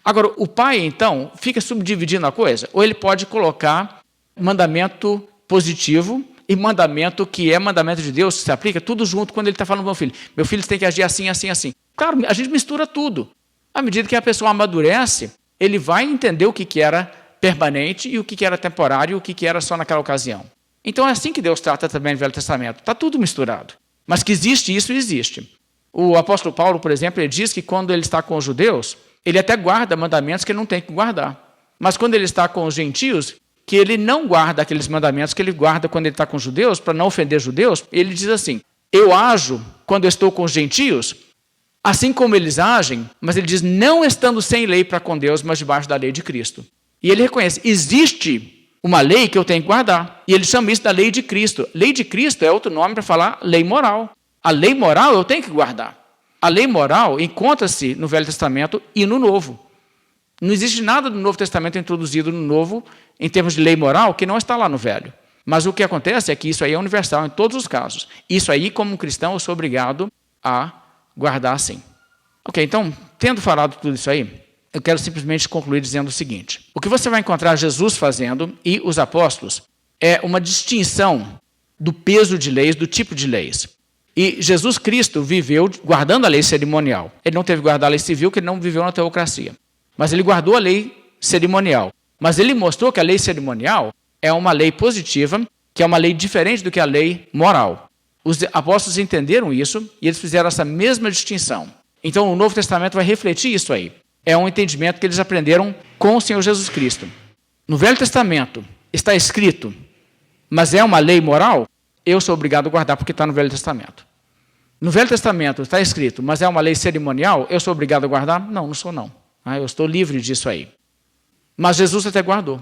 Agora, o pai, então, fica subdividindo a coisa, ou ele pode colocar mandamento positivo e mandamento que é mandamento de Deus, que se aplica, tudo junto quando ele está falando para o meu filho tem que agir assim, assim, assim. Claro, a gente mistura tudo. À medida que a pessoa amadurece, ele vai entender o que era permanente e o que era temporário e o que era só naquela ocasião. Então é assim que Deus trata também no Velho Testamento. Está tudo misturado. Mas que existe isso, existe. O apóstolo Paulo, por exemplo, ele diz que quando ele está com os judeus, ele até guarda mandamentos que ele não tem que guardar. Mas quando ele está com os gentios, que ele não guarda aqueles mandamentos que ele guarda quando ele está com os judeus, para não ofender judeus, ele diz assim, eu ajo quando eu estou com os gentios, assim como eles agem, mas ele diz, não estando sem lei para com Deus, mas debaixo da lei de Cristo. E ele reconhece, existe uma lei que eu tenho que guardar. E ele chama isso da lei de Cristo. Lei de Cristo é outro nome para falar lei moral. A lei moral eu tenho que guardar. A lei moral encontra-se no Velho Testamento e no Novo. Não existe nada do Novo Testamento introduzido no Novo, em termos de lei moral, que não está lá no Velho. Mas o que acontece é que isso aí é universal em todos os casos. Isso aí, como um cristão, eu sou obrigado a guardar sim. Ok, então, tendo falado tudo isso aí, eu quero simplesmente concluir dizendo o seguinte. O que você vai encontrar Jesus fazendo e os apóstolos é uma distinção do peso de leis, do tipo de leis. E Jesus Cristo viveu guardando a lei cerimonial. Ele não teve que guardar a lei civil, porque ele não viveu na teocracia. Mas ele guardou a lei cerimonial. Mas ele mostrou que a lei cerimonial é uma lei positiva, que é uma lei diferente do que a lei moral. Os apóstolos entenderam isso e eles fizeram essa mesma distinção. Então o Novo Testamento vai refletir isso aí. É um entendimento que eles aprenderam com o Senhor Jesus Cristo. No Velho Testamento está escrito, mas é uma lei moral, eu sou obrigado a guardar porque está no Velho Testamento. No Velho Testamento está escrito, mas é uma lei cerimonial, eu sou obrigado a guardar? Não, não sou não. Eu estou livre disso aí. Mas Jesus até guardou,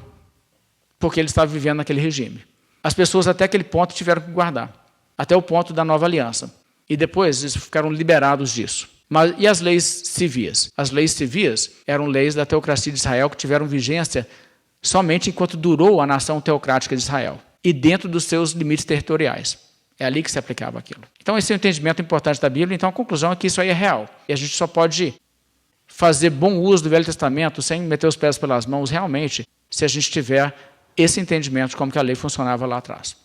porque ele estava vivendo naquele regime. As pessoas até aquele ponto tiveram que guardar, até o ponto da nova aliança. E depois eles ficaram liberados disso. E as leis civis? As leis civis eram leis da teocracia de Israel que tiveram vigência somente enquanto durou a nação teocrática de Israel e dentro dos seus limites territoriais. É ali que se aplicava aquilo. Então esse é o entendimento importante da Bíblia. Então a conclusão é que isso aí é real. E a gente só pode fazer bom uso do Velho Testamento sem meter os pés pelas mãos realmente se a gente tiver esse entendimento de como que a lei funcionava lá atrás.